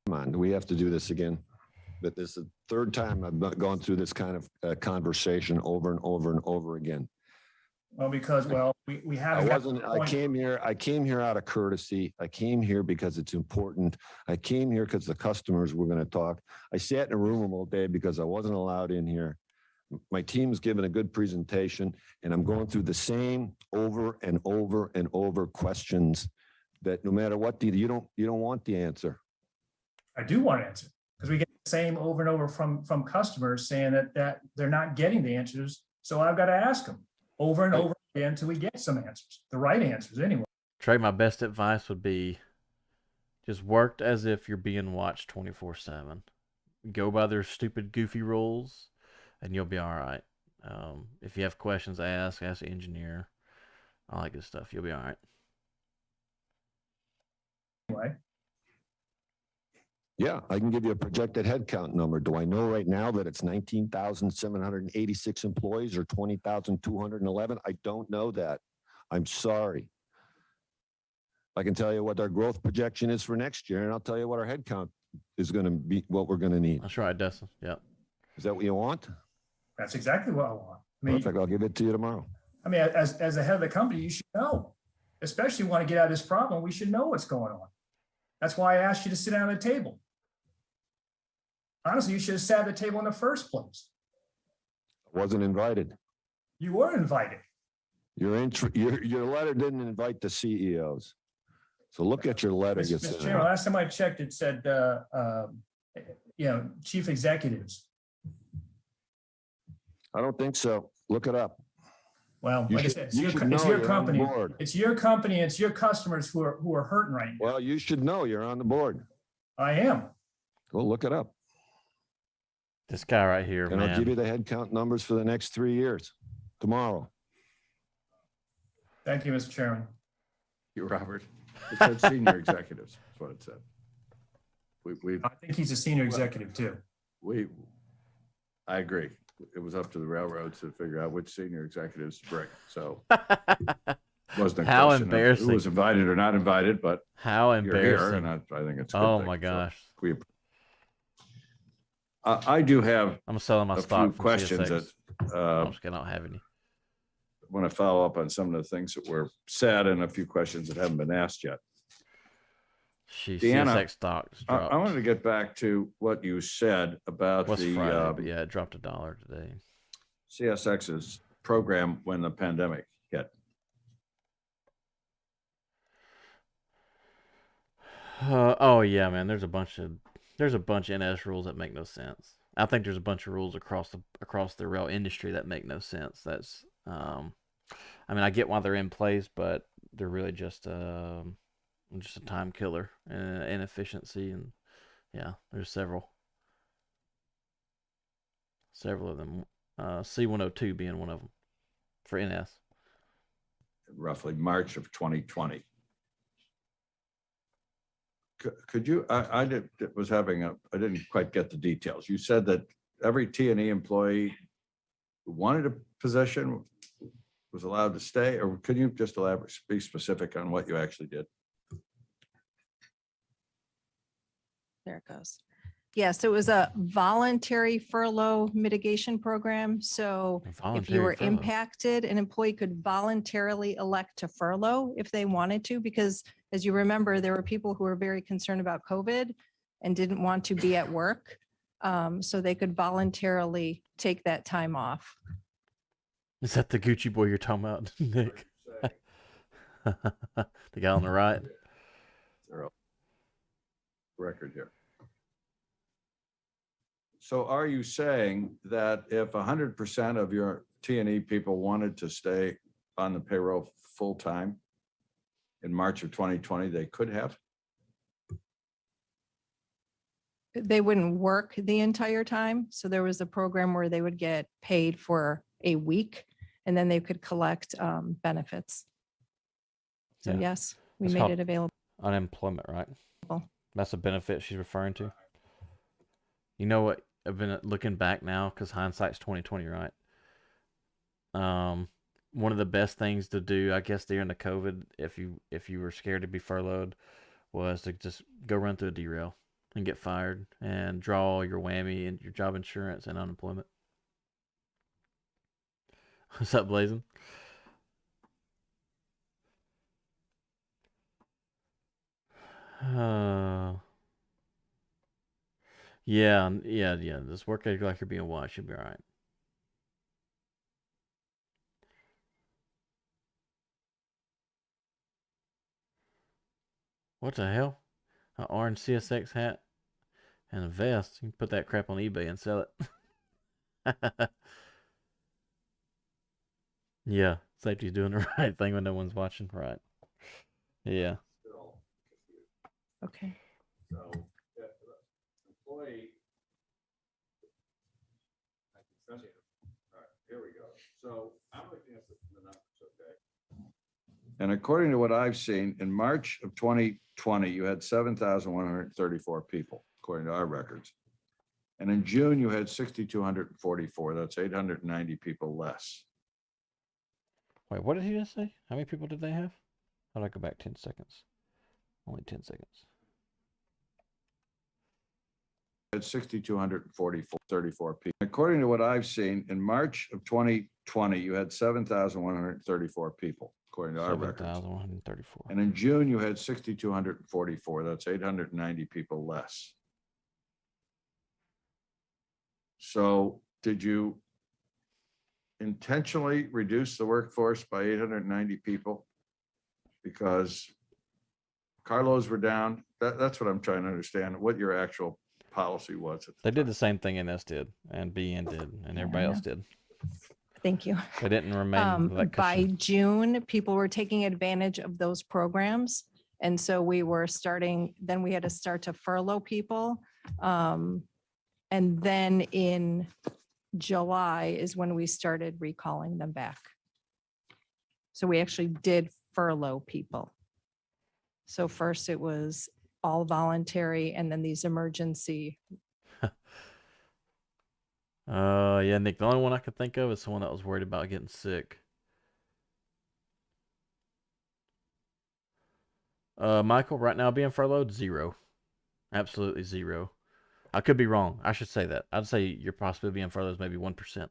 Come on, we have to do this again. But this is the 3rd time I've gone through this kind of conversation over and over and over again. Well, because we have. I came here out of courtesy. I came here because it's important. I came here because the customers were going to talk. I sat in a room all day because I wasn't allowed in here. My team's given a good presentation, and I'm going through the same over and over and over questions that no matter what, you don't want the answer. I do want an answer because we get the same over and over from customers saying that they're not getting the answers. So I've got to ask them over and over again until we get some answers, the right answers anyway. Trey, my best advice would be just work as if you're being watched 24/7. Go by their stupid, goofy rules, and you'll be all right. If you have questions, ask the engineer, all that good stuff. You'll be all right. Anyway. Yeah, I can give you a projected headcount number. Do I know right now that it's 19,786 employees or 20,211? I don't know that. I'm sorry. I can tell you what our growth projection is for next year, and I'll tell you what our headcount is going to be, what we're going to need. That's right, Dustin. Yeah. Is that what you want? That's exactly what I want. Perfect. I'll give it to you tomorrow. I mean, as the head of the company, you should know, especially want to get out of this problem. We should know what's going on. That's why I asked you to sit down at the table. Honestly, you should have sat at the table in the first place. I wasn't invited. You were invited. Your letter didn't invite the CEOs. So look at your letter. Mr. Chairman, last time I checked, it said, chief executives. I don't think so. Look it up. Well, like I said, it's your company. It's your company. It's your customers who are hurting right now. Well, you should know you're on the board. I am. Go look it up. This guy right here, and man. I'll give you the headcount numbers for the next 3 years tomorrow. Thank you, Mr. Chairman. You, Robert. It said senior executives. That's what it said. I think he's a senior executive too. I agree. It was up to the railroads to figure out which senior executives to bring. So wasn't a how question embarrassing of who was invited or not invited, but how embarrassing. You're here, and I think it's a good oh thing. my gosh. So I do have I'm selling my a stock few questions CSX. that I'm just gonna not have any. I want to follow up on some of the things that were said and a few questions that haven't been asked yet. Deanna, CSX stock dropped. I wanted to get back to what you said about What's the Friday? But yeah, it dropped $1 today. CSX's program when the pandemic hit? Oh yeah, man. There's a bunch of NS rules that make no sense. I think there's a bunch of rules across the rail industry that make no sense. That's I mean, I get why they're in place, but they're really just a time killer and inefficiency. And yeah, there's several of them. C-102 being one of them for NS. Roughly March of 2020. Could you, I didn't quite get the details. You said that every T&E employee who wanted a position was allowed to stay, or could you just elaborate, be specific on what you actually did? There it goes. Yes, it was a voluntary furlough mitigation program. So if you were impacted, an employee could voluntarily elect to furlough if they wanted to, because as you remember, there were people who were very concerned about COVID and didn't want to be at work. So they could voluntarily take that time off. Is that the Gucci boy you're talking about, Nick? The guy on the right. Record here. So are you saying that if 100% of your T&E people wanted to stay on the payroll full-time in March of 2020, they could have? They wouldn't work the entire time. So there was a program where they would get paid for a week and then they could collect benefits. So Yeah. yes, we That's made called it available. Unemployment, right? That's a benefit she's referring to. You know what? I've been looking back now because hindsight's 2020, right? One of the best things to do, I guess, during the COVID, if you were scared to be furloughed, was to just go run through a derail and get fired and draw all your whammy and your job insurance and unemployment. What's up, Blazing? Yeah. Just work like you're being watched. You'll be all right. What the hell? An orange CSX hat and a vest. You can put that crap on eBay and sell it. Yeah, safety's doing the right thing when no one's watching, right? Yeah. Okay. So, employee. All right, here we go. So I'm looking at the numbers, okay? And according to what I've seen, in March of 2020, you had 7,134 people, according to our records. And in June, you had 6,244. That's 890 people less. Wait, what did he just say? How many people did they have? How do I go back 10 seconds? Only 10 seconds. Had 6,234 people. According to what I've seen, in March of 2020, you had 7,134 people, according to our records. 7,134. And in June, you had 6,244. That's 890 people less. So did you intentionally reduce the workforce by 890 people? Because carloads were down. That's what I'm trying to understand, what your actual policy was. They did the same thing NS did, and BN did, and everybody else did. Thank you. They didn't remain that By cushion. June, people were taking advantage of those programs. And so we were then we had to start to furlough people. And then in July is when we started recalling them back. So we actually did furlough people. So first it was all voluntary and then these emergency. Yeah, Nick, the only one I could think of is someone that was worried about getting sick. Michael, right now being furloughed, 0. Absolutely 0. I could be wrong. I should say that. I'd say your possibility being furloughed is maybe 1%.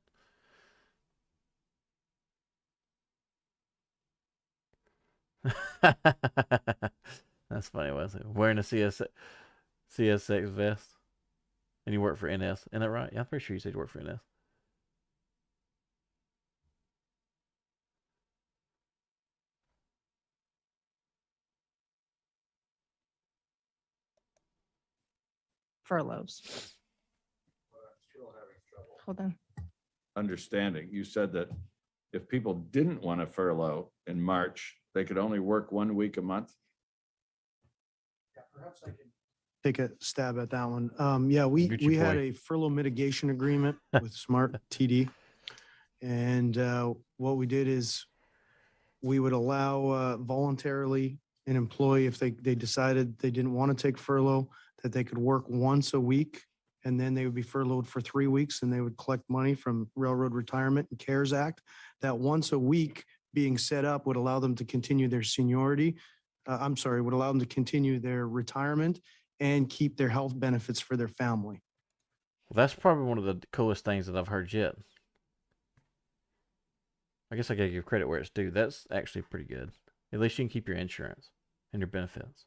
That's funny, wasn't it? Wearing a CSX vest. And you work for NS. Isn't that right? Yeah, I'm pretty sure you said you work for NS. furloughs. Hold on. Understanding, you said that if people didn't want to furlough in March, they could only work 1 week a month? Perhaps I can take a stab at that one. Yeah, we Get your had boy. a furlough mitigation agreement with Smart TD. And what we did is we would allow voluntarily an employee, if they decided they didn't want to take furlough, that they could work once a week. And then they would be furloughed for 3 weeks and they would collect money from Railroad Retirement and CARES Act. That once a week being set up would allow them to continue their seniority. Would allow them to continue their retirement and keep their health benefits for their family. Well, that's probably one of the coolest things that I've heard yet. I guess I gotta give credit where it's due. That's actually pretty good. At least you can keep your insurance and your benefits.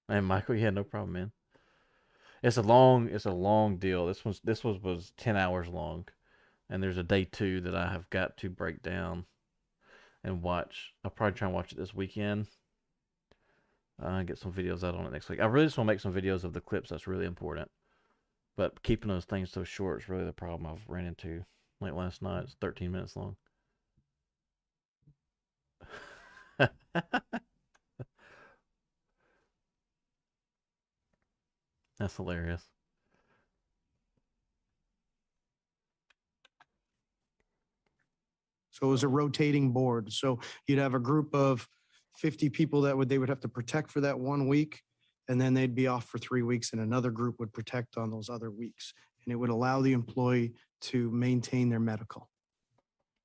And Michael, yeah, no problem, man. It's a long deal. This was 10 hours long. And there's a day 2 that I have got to break down and watch. I'll probably try and watch it this weekend. Get some videos out on it next week. I really just want to make some videos of the clips. That's really important. But keeping those things so short is really the problem I've ran into. Like last night, it's 13 minutes long. That's hilarious. So it was a rotating board. So you'd have a group of 50 people they would have to protect for that 1 week. And then they'd be off for 3 weeks and another group would protect on those other weeks. And it would allow the employee to maintain their medical.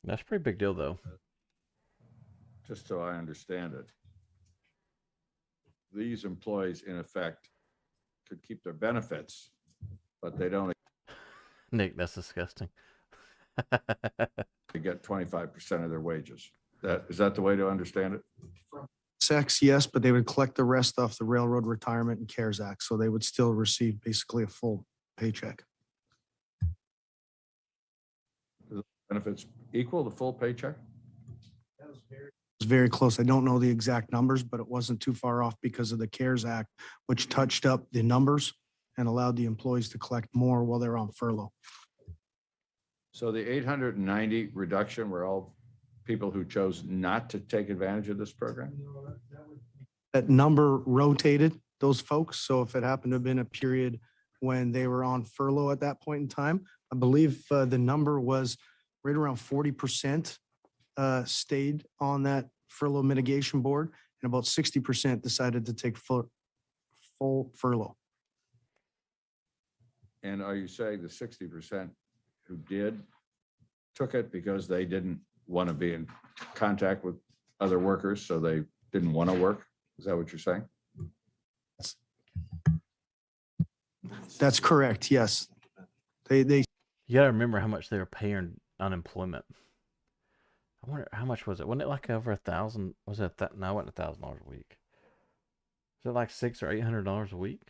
That's a pretty big deal, though. Just so I understand it. These employees, in effect, could keep their benefits, but they don't Nick, that's disgusting. get 25% of their wages. Is that the way to understand it? Sex, yes, but they would collect the rest off the Railroad Retirement and CARES Act. So they would still receive basically a full paycheck. Benefits equal the full paycheck? It was very close. I don't know the exact numbers, but it wasn't too far off because of the CARES Act, which touched up the numbers and allowed the employees to collect more while they're on furlough. So the 890 reduction were all people who chose not to take advantage of this program? That number rotated those folks. So if it happened to have been a period when they were on furlough at that point in time, I believe the number was right around 40% stayed on that furlough mitigation board and about 60% decided to take full furlough. And are you saying the 60% who did took it because they didn't want to be in contact with other workers, so they didn't want to work? Is that what you're saying? That's correct. Yes. They You gotta remember how much they were paying unemployment. I wonder how much was it? Wasn't it like over 1,000? Was it that? No, it wasn't $1,000 a week. Was it like $600 or $800 a week?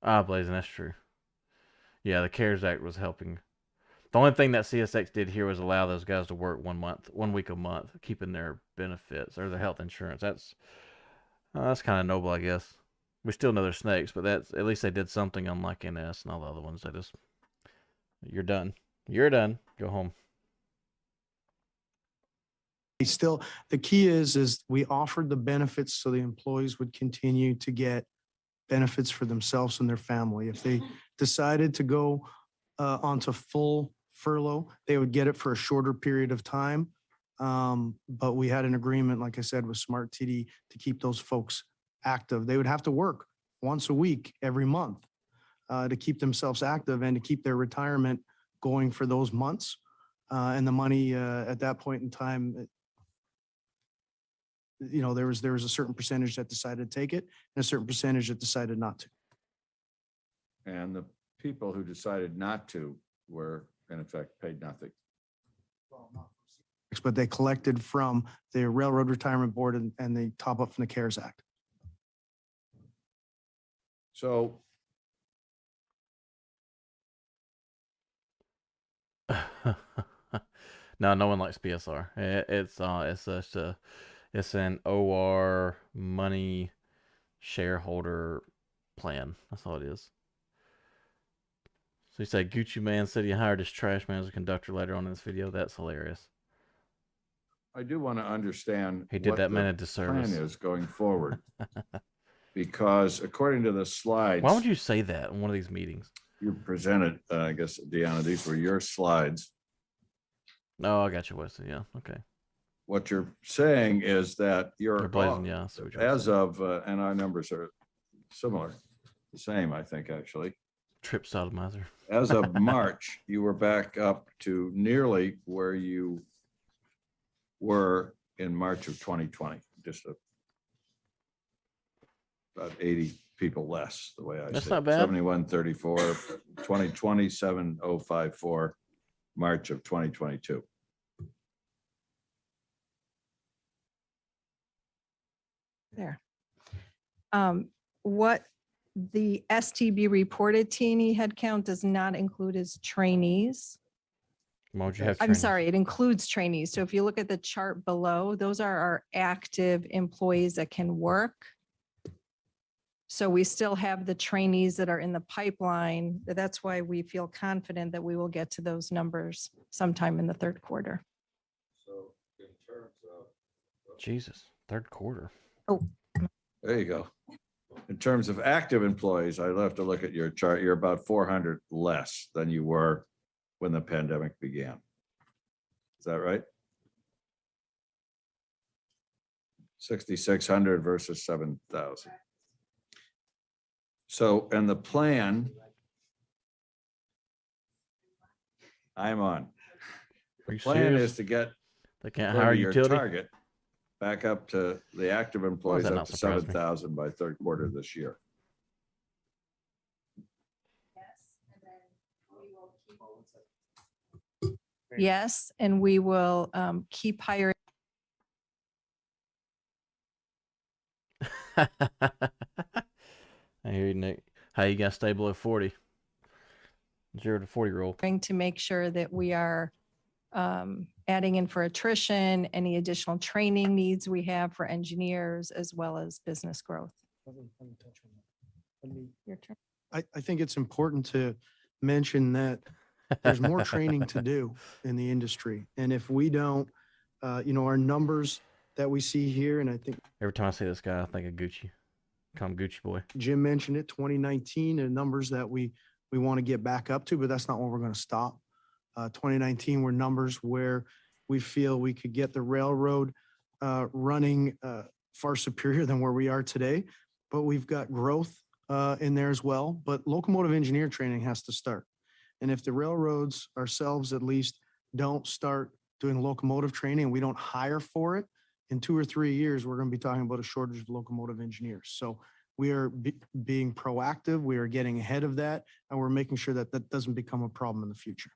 Ah, Blazing, that's true. Yeah, the CARES Act was helping. The only thing that CSX did here was allow those guys to work 1 week a month, keeping their benefits or their health insurance. That's kind of noble, I guess. We still know they're snakes, but that's at least they did something, unlike NS and all the other ones. They just, you're done. You're done. Go home. still, the key is we offered the benefits so the employees would continue to get benefits for themselves and their family. If they decided to go onto full furlough, they would get it for a shorter period of time. But we had an agreement, like I said, with Smart TD to keep those folks active. They would have to work once a week, every month, to keep themselves active and to keep their retirement going for those months. And the money at that point in time, you know, there was a certain percentage that decided to take it and a certain percentage that decided not to. And the people who decided not to were, in effect, paid nothing. But they collected from the Railroad Retirement Board and they top up from the CARES Act. So No, no one likes PSR. It's such a, it's an OR money shareholder plan. That's all it is. So you say Gucci Man said he hired his trash man as a conductor later on in this video. That's hilarious. I do want to understand. He did what that man the a disservice. Plan is going forward. Because according to the slides. Why would you say that in one of these meetings? You presented, I guess, Deanna, these were your slides. No, I got you, Wesley. Yeah, okay. What you're saying is that You're blazing, yeah. I see what you're as saying. of, and our numbers are similar, the same, I think, actually. Trip sodomizer. As of March, you were back up to nearly where you were in March of 2020, just about 80 people less, the way I That's see not it. bad. 7134, 2020, 7054, March of 2022. There. What the STB reported T&E headcount does not include is trainees. Why would you have I'm trainees? sorry, it includes trainees. So if you look at the chart below, those are our active employees that can work. So we still have the trainees that are in the pipeline. That's why we feel confident that we will get to those numbers sometime in the third quarter. So in terms of. Jesus, third quarter. Oh, There you go. In terms of active employees, I'll have to look at your chart. You're about 400 less than you were when the pandemic began. Is that right? 6,600 versus 7,000. So, and the plan. I'm on. Are The you plan serious? is to get They can't go hire to your utility. target back up to the active employees that up not to surprise me? 7,000 by third quarter this year. yes, and we will keep hiring. I hear you, Nick. How you got to stay below 40? 0 to 40 rule. To make sure that we are adding in for attrition, any additional training needs we have for engineers, as well as business growth. Your turn. I think it's important to mention that there's more training to do in the industry. And if we don't, our numbers that we see here, and I think Every time I see this guy, I think of Gucci. Call him Gucci boy. Jim mentioned it, 2019, and numbers that we want to get back up to, but that's not where we're going to stop. 2019 were numbers where we feel we could get the railroad running far superior than where we are today, but we've got growth in there as well. But locomotive engineer training has to start. And if the railroads ourselves at least don't start doing locomotive training, we don't hire for it, in 2 or 3 years, we're going to be talking about a shortage of locomotive engineers. So we are being proactive. We are getting ahead of that, and we're making sure that that doesn't become a problem in the future.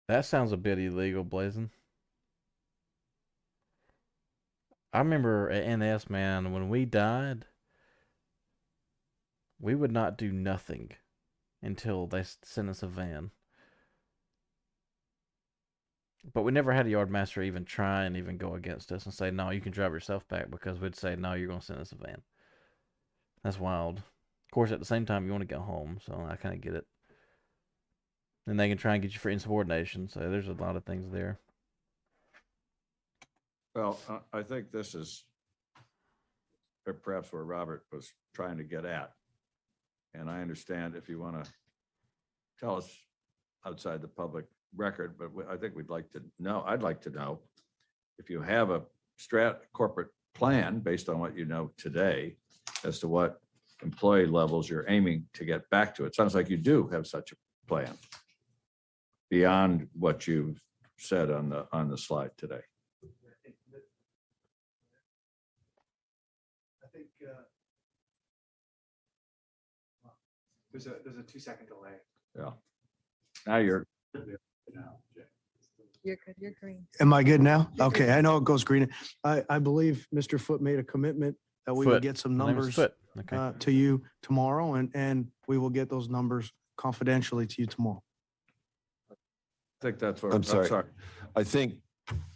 That sounds a bit illegal, Blazing. I remember at NS, man, when we died, we would not do nothing until they sent us a van. But we never had a yard master even try and even go against us and say, no, you can drive yourself back, because we'd say, no, you're going to send us a van. That's wild. Of course, at the same time, you want to go home, so I kind of get it. And they can try and get you for insubordination, so there's a lot of things there. Well, I think this is perhaps where Robert was trying to get at. And I understand if you want to tell us outside the public record, but I think we'd like to know, I'd like to know if you have a corporate plan based on what you know today as to what employee levels you're aiming to get back to. It sounds like you do have such a plan beyond what you've said on the slide today. I think there's a 2-second delay. Yeah. Now you're. You're good, you're green. Am I good now? Okay, I know it goes green. I believe Mr. Foote made a commitment that we will Foote. get some His name is numbers Foote. Okay. to you tomorrow, and we will get those numbers confidentially to you tomorrow. think that's what. I'm sorry. I think,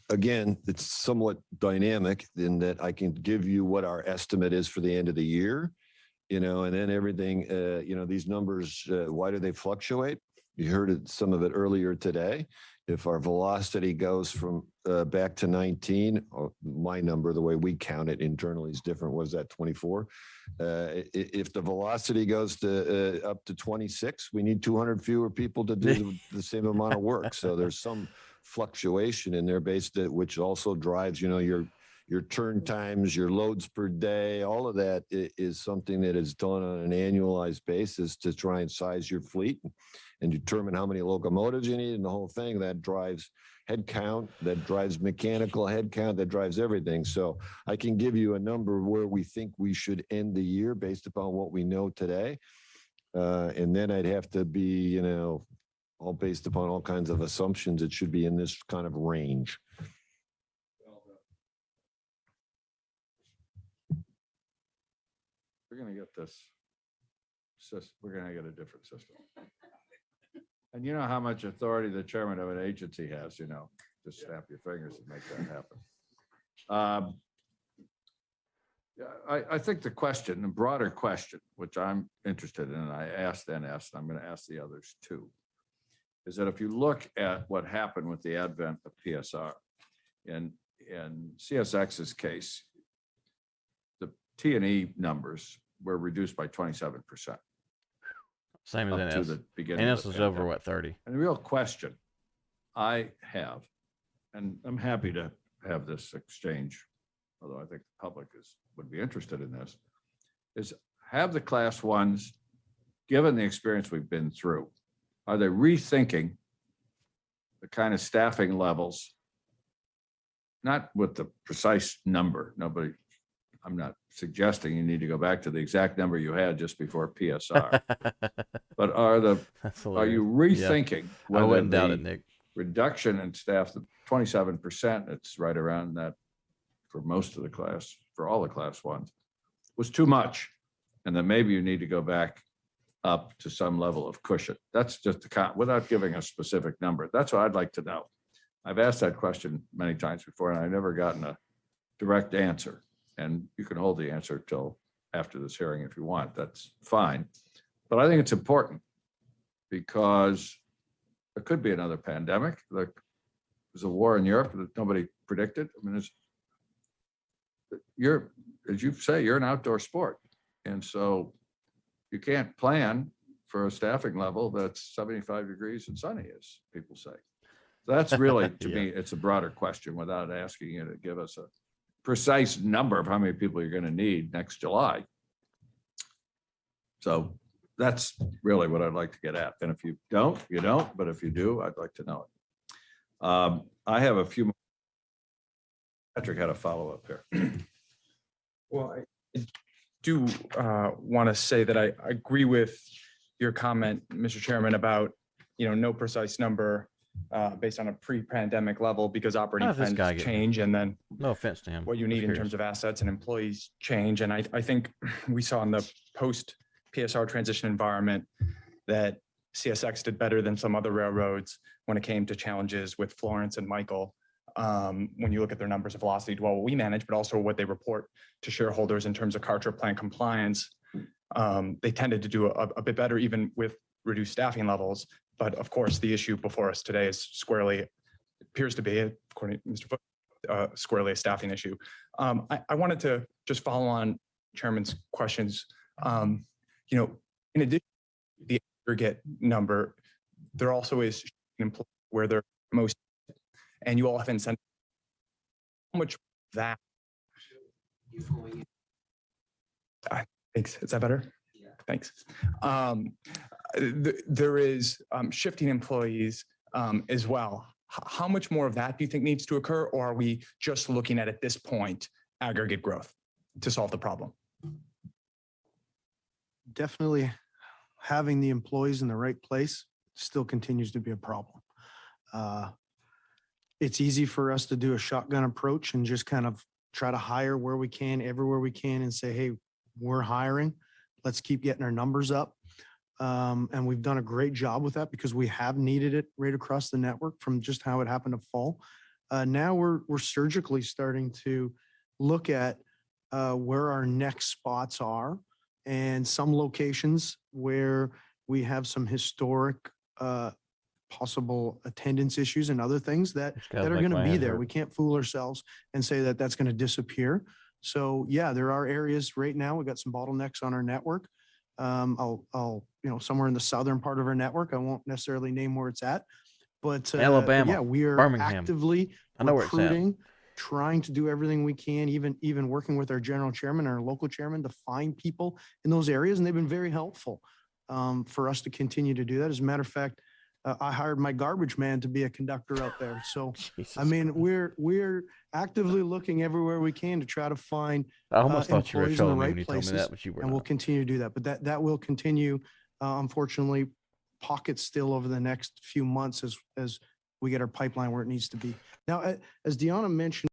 again, it's somewhat dynamic in that I can give you what our estimate is for the end of the year, and then everything, these numbers, why do they fluctuate? You heard some of it earlier today. If our velocity goes from back to 19, or my number, the way we count it internally is different. Was that 24? If the velocity goes to up to 26, we need 200 fewer people to do the same amount of work. So there's some fluctuation in there based that, which also drives, your turn times, your loads per day. All of that is something that is done on an annualized basis to try and size your fleet and determine how many locomotives you need and the whole thing. That drives head count, that drives mechanical head count, that drives everything. So I can give you a number where we think we should end the year based upon what we know today. And then I'd have to be, all based upon all kinds of assumptions. It should be in this kind of range. We're going to get this. We're going to get a different system. And you know how much authority the chairman of an agency has, just snap your fingers and make that happen. I think the broader question, which I'm interested in, and I asked NS, and I'm going to ask the others too, is that if you look at what happened with the advent of PSR, in CSX's case, the T&E numbers were reduced by 27%. Same as to NS. the beginning. NS was over, what, 30? And the real question I have, and I'm happy to have this exchange, although I think the public would be interested in this, is have the class ones, given the experience we've been through, are they rethinking the kind of staffing levels, not with the precise number, I'm not suggesting you need to go back to the exact number you had just before PSR, but are you rethinking I whether wouldn't doubt the it, Nick. reduction in staff, the 27%, it's right around that for most of the class, for all the class ones, was too much, and then maybe you need to go back up to some level of cushion. That's just without giving a specific number. That's what I'd like to know. I've asked that question many times before, and I've never gotten a direct answer. And you can hold the answer till after this hearing if you want. That's fine. But I think it's important because there could be another pandemic. There's a war in Europe that nobody predicted. I mean, as you say, you're an outdoor sport. And so you can't plan for a staffing level that's 75 degrees and sunny, as people say. So that's really, to me, it's a broader question without asking you to give us a precise number of how many people you're going to need next July. So that's really what I'd like to get at. And if you don't, you don't. But if you do, I'd like to know it. I have a few more. Patrick had a follow-up here. Well, I do want to say that I agree with your comment, Mr. Chairman, about, no precise number based on a pre-pandemic level because operating plans change and then no offense to him, what you need in terms of assets and employees change. And I think we saw in the post PSR transition environment that CSX did better than some other railroads when it came to challenges with Florence and Michael. When you look at their numbers of velocity to what we manage, but also what they report to shareholders in terms of car trip plan compliance, they tended to do a bit better even with reduced staffing levels. But of course, the issue before us today is appears to be, according to Mr. Foot, squarely a staffing issue. I wanted to just follow on Chairman's questions. In addition to the aggregate number, there also is where they're most, and you all have incentive. How much that? Thanks. Is that better? Yeah. Thanks. There is shifting employees as well. How much more of that do you think needs to occur, or are we just looking at this point aggregate growth to solve the problem? Definitely having the employees in the right place still continues to be a problem. It's easy for us to do a shotgun approach and just kind of try to hire where we can, everywhere we can, and say, hey, we're hiring. Let's keep getting our numbers up. And we've done a great job with that because we have needed it right across the network from just how it happened to fall. Now we're surgically starting to look at where our next spots are and some locations where we have some historic possible attendance issues and other things that guys are make going to my be head there. hurt. We can't fool ourselves and say that that's going to disappear. So yeah, there are areas right now. We got some bottlenecks on our network. Somewhere in the southern part of our network. I won't necessarily name where it's at, but Alabama, yeah, we are Birmingham. actively I know where it's at. recruiting, trying to do everything we can, even working with our general chairman, our local chairman to find people in those areas. And they've been very helpful for us to continue to do that. As a matter of fact, I hired my garbage man to be a conductor out there. So, I mean, we're actively looking everywhere we can to try to find I almost thought you were employees in the trolling me right when you told me places, that, but you were and we'll not. continue to do that. But that will continue, unfortunately, pockets still over the next few months as we get our pipeline where it needs to be. Now, as Deanna mentioned,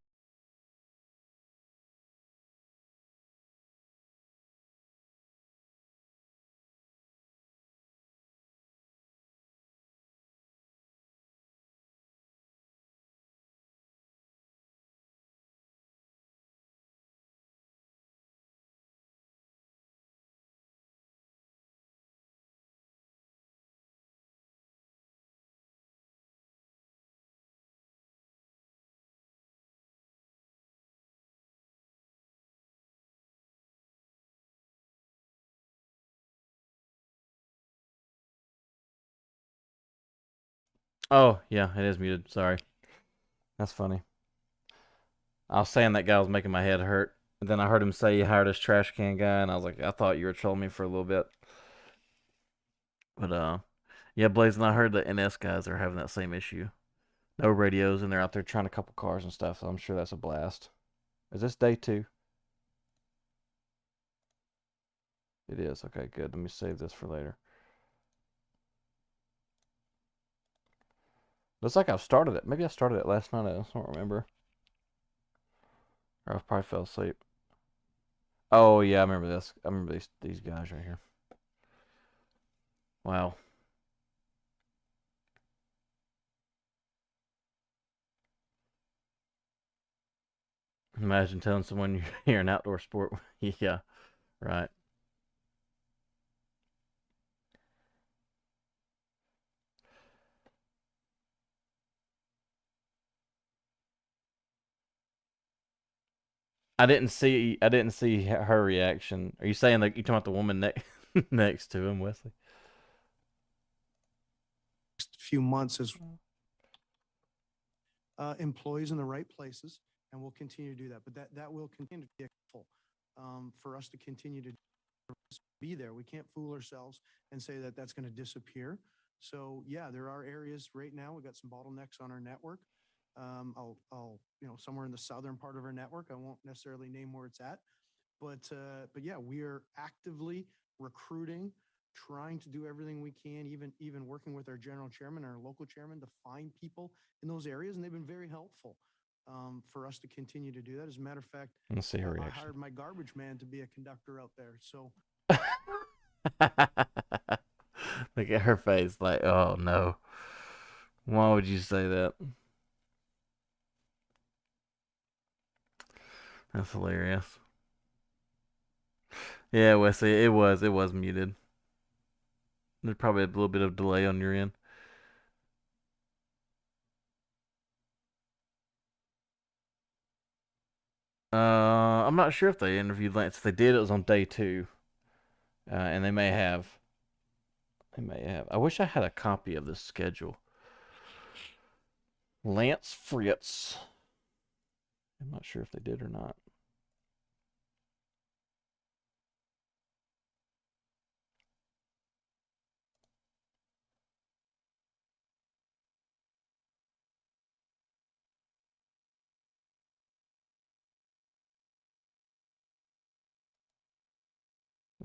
Oh, yeah, it is muted. Sorry. That's funny. I was saying that guy was making my head hurt. And then I heard him say he hired his trash can guy, and I was like, I thought you were trolling me for a little bit. But yeah, Blaze, and I heard the NS guys are having that same issue. No radios, and they're out there trying a couple cars and stuff. So I'm sure that's a blast. Is this day 2? It is. Okay, good. Let me save this for later. Looks like I've started it. Maybe I started it last night. I don't remember. Or I probably fell asleep. Oh yeah, I remember this. I remember these guys right here. Wow. Imagine telling someone you're an outdoor sport. Yeah, right. I didn't see her reaction. Are you saying that you talking about the woman next to him, Wesley? few months as employees in the right places, and we'll continue to do that. But that will continue to be helpful for us to continue to be there. We can't fool ourselves and say that that's going to disappear. So yeah, there are areas right now. We've got some bottlenecks on our network. Somewhere in the southern part of our network. I won't necessarily name where it's at, but yeah, we are actively recruiting, trying to do everything we can, even working with our general chairman, our local chairman to find people in those areas. And they've been very helpful for us to continue to do that. As a matter of fact, Let's see her I reaction. hired my garbage man to be a conductor out there. So Look at her face, like, oh no. Why would you say that? That's hilarious. Yeah, Wesley, it was muted. There's probably a little bit of delay on your end. I'm not sure if they interviewed Lance. If they did, it was on day 2. And they may have. They may have. I wish I had a copy of this schedule. Lance Fritz. I'm not sure if they did or not.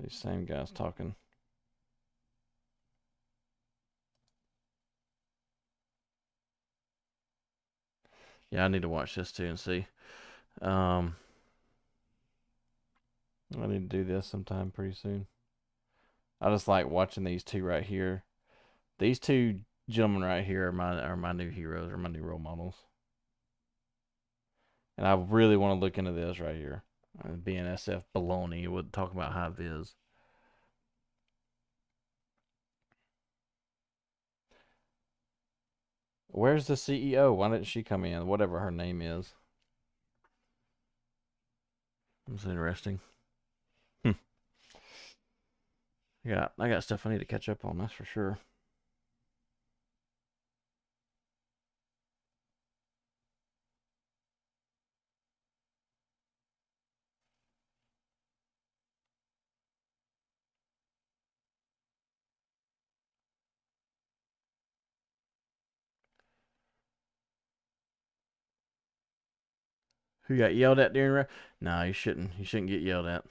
These same guys talking. Yeah, I need to watch this too and see. I need to do this sometime pretty soon. I just like watching these two right here. These two gentlemen right here are my new heroes, or my new role models. And I really want to look into this right here. BNSF baloney. We'll talk about how it is. Where's the CEO? Why didn't she come in? Whatever her name is. That's interesting. Yeah, I got stuff I need to catch up on, that's for sure. Who got yelled at during? No, you shouldn't. You shouldn't get yelled at.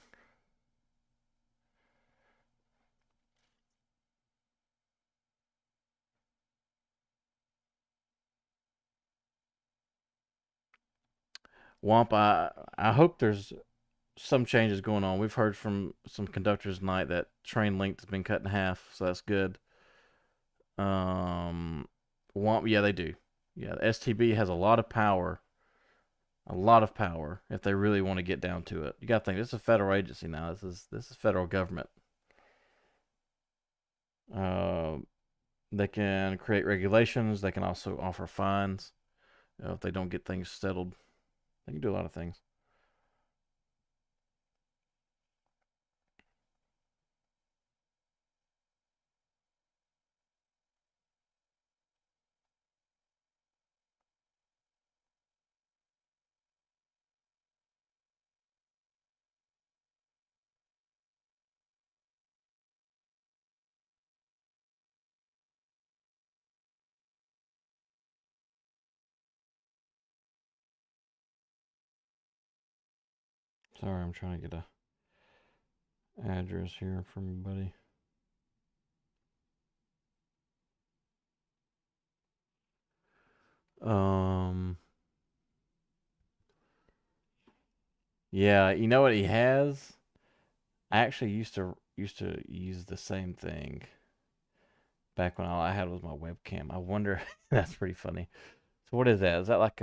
Womp, I hope there's some changes going on. We've heard from some conductors tonight that train length has been cut in half, so that's good. Womp, yeah, they do. Yeah, the STB has a lot of power. A lot of power if they really want to get down to it. You got to think this is a federal agency now. This is federal government. They can create regulations. They can also offer fines if they don't get things settled. They can do a lot of things. Sorry, I'm trying to get a address here for everybody. Yeah, you know what he has? I actually used to use the same thing back when all I had was my webcam. I wonder, that's pretty funny. So what is that? Is that like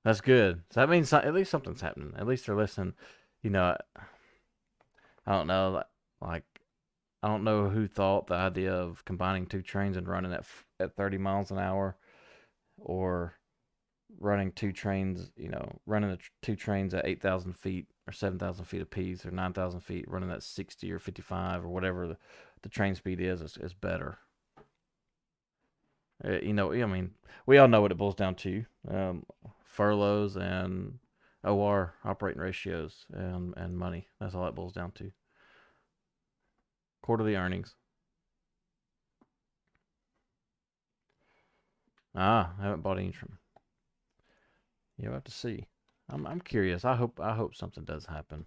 that's good. So that means at least something's happening. At least they're listening. You know, I don't know, like I don't know who thought the idea of combining two trains and running at 30 miles an hour, or running two trains, running two trains at 8,000 feet or 7,000 feet apiece, or 9,000 feet, running at 60 or 55 or whatever the train speed is better. I mean, we all know what it boils down to: furloughs and OR, operating ratios, and money. That's all it boils down to. Quarterly earnings. I haven't bought any from. You'll have to see. I'm curious. I hope something does happen.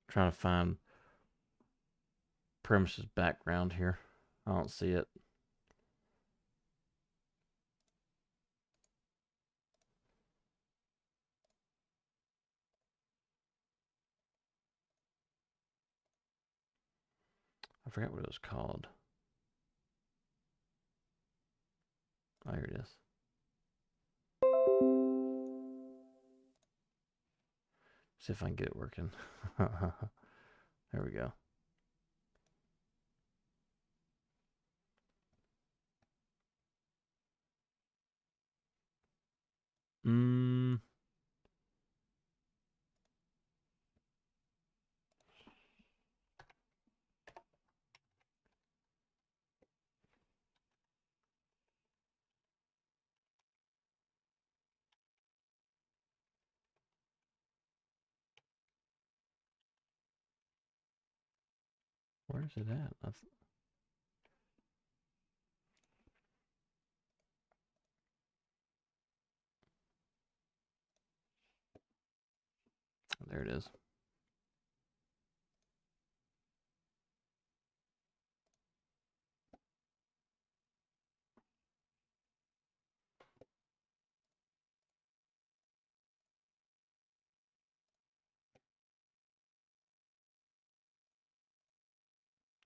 Trying to find premises background here. I don't see it. I forgot what it was called. Oh, here it is. See if I can get it working. There we go. Where's it at? There it is.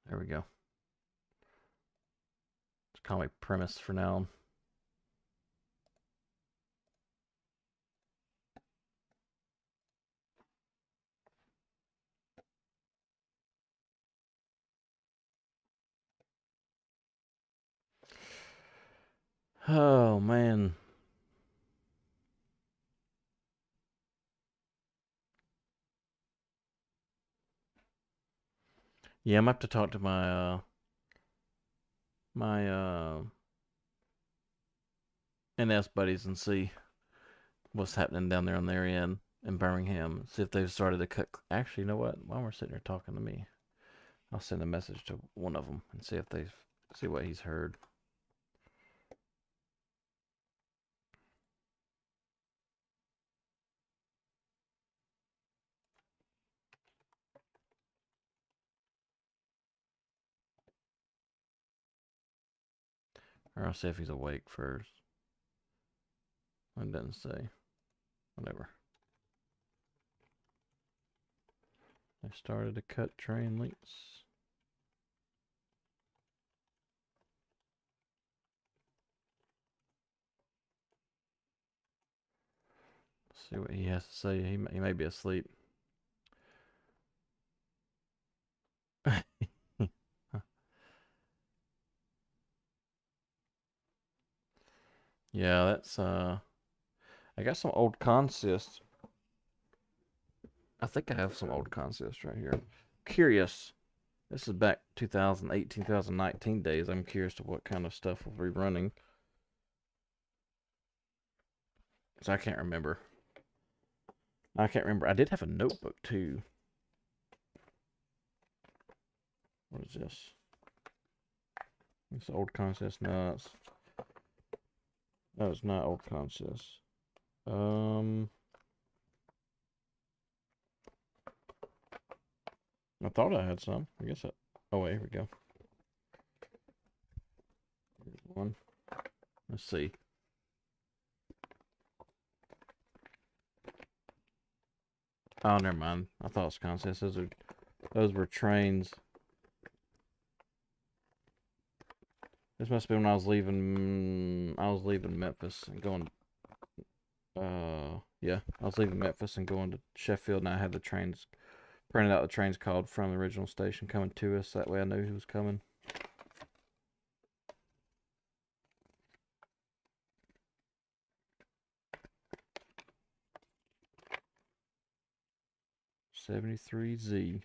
There we go. Just call me Premise for now. Oh man. Yeah, I'm gonna have to talk to my NS buddies and see what's happening down there on their end in Birmingham. See if they've started to cut. Actually, you know what? While we're sitting here talking to me, I'll send a message to one of them and see if they see what he's heard. Or I'll see if he's awake first. It doesn't say. Whatever. They started to cut train links. See what he has to say. He may be asleep. Yeah, that's I got some old consists. I think I have some old consists right here. Curious. This is back 2018, 2019 days. I'm curious to what kind of stuff we'll be running. Because I can't remember. I can't remember. I did have a notebook too. What is this? It's old consist. No, it's not old consist. I thought I had some. I guess oh wait, here we go. Here's one. Let's see. Oh, never mind. I thought it was consists. Those were trains. This must have been when I was leaving. I was leaving Memphis and going. Yeah, I was leaving Memphis and going to Sheffield, and I had the trains printed out. The trains called from the original station coming to us. That way, I knew he was coming. '73Z.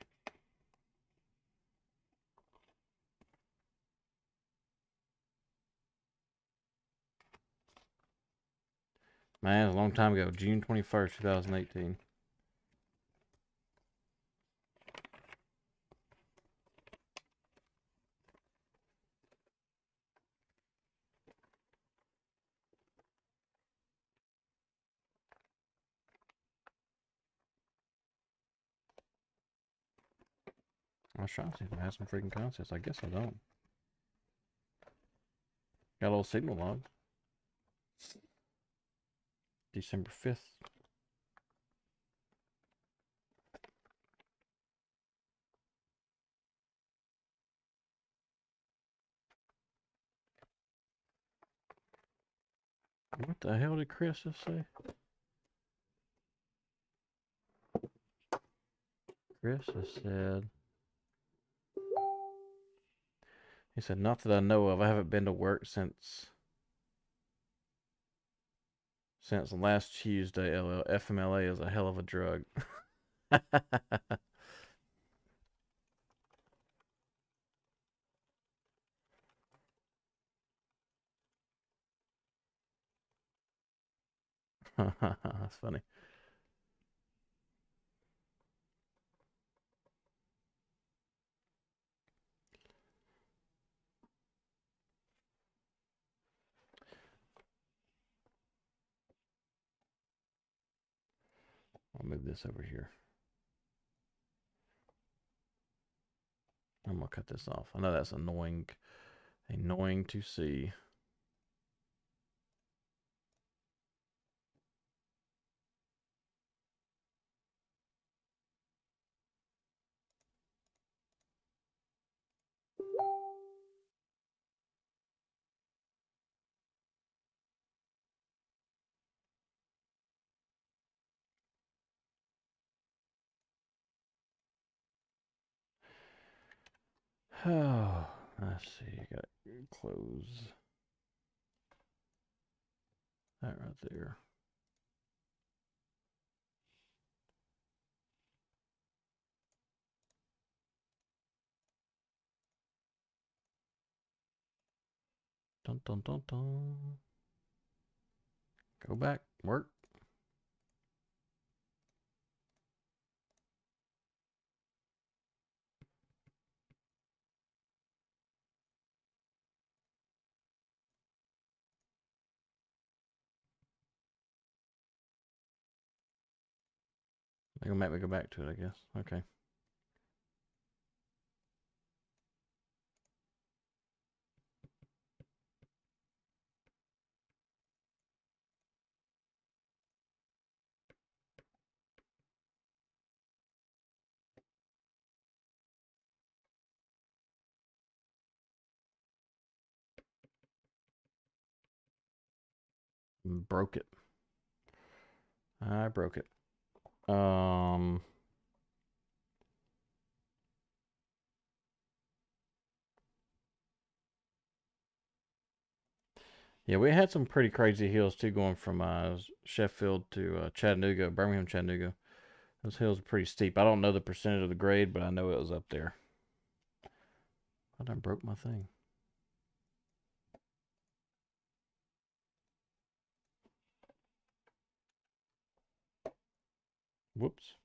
Man, it was a long time ago. June 21st, 2018. I was trying to see if I had some freaking contests. I guess I don't. Got a little signal log. December 5th. What the hell did Chris just say? Chris just said. He said, not that I know of. I haven't been to work since last Tuesday. LL. FMLA is a hell of a drug. That's funny. I'll move this over here. I'm gonna cut this off. I know that's annoying to see. Oh, let's see. Got to close that right there. Dun, dun, dun, dun. Go back. Work. They're gonna make me go back to it, I guess. Okay. Broke it. I broke it. Yeah, we had some pretty crazy hills too, going from Sheffield to Chattanooga, Birmingham, Chattanooga. Those hills are pretty steep. I don't know the percentage of the grade, but I know it was up there. I done broke my thing. Whoops.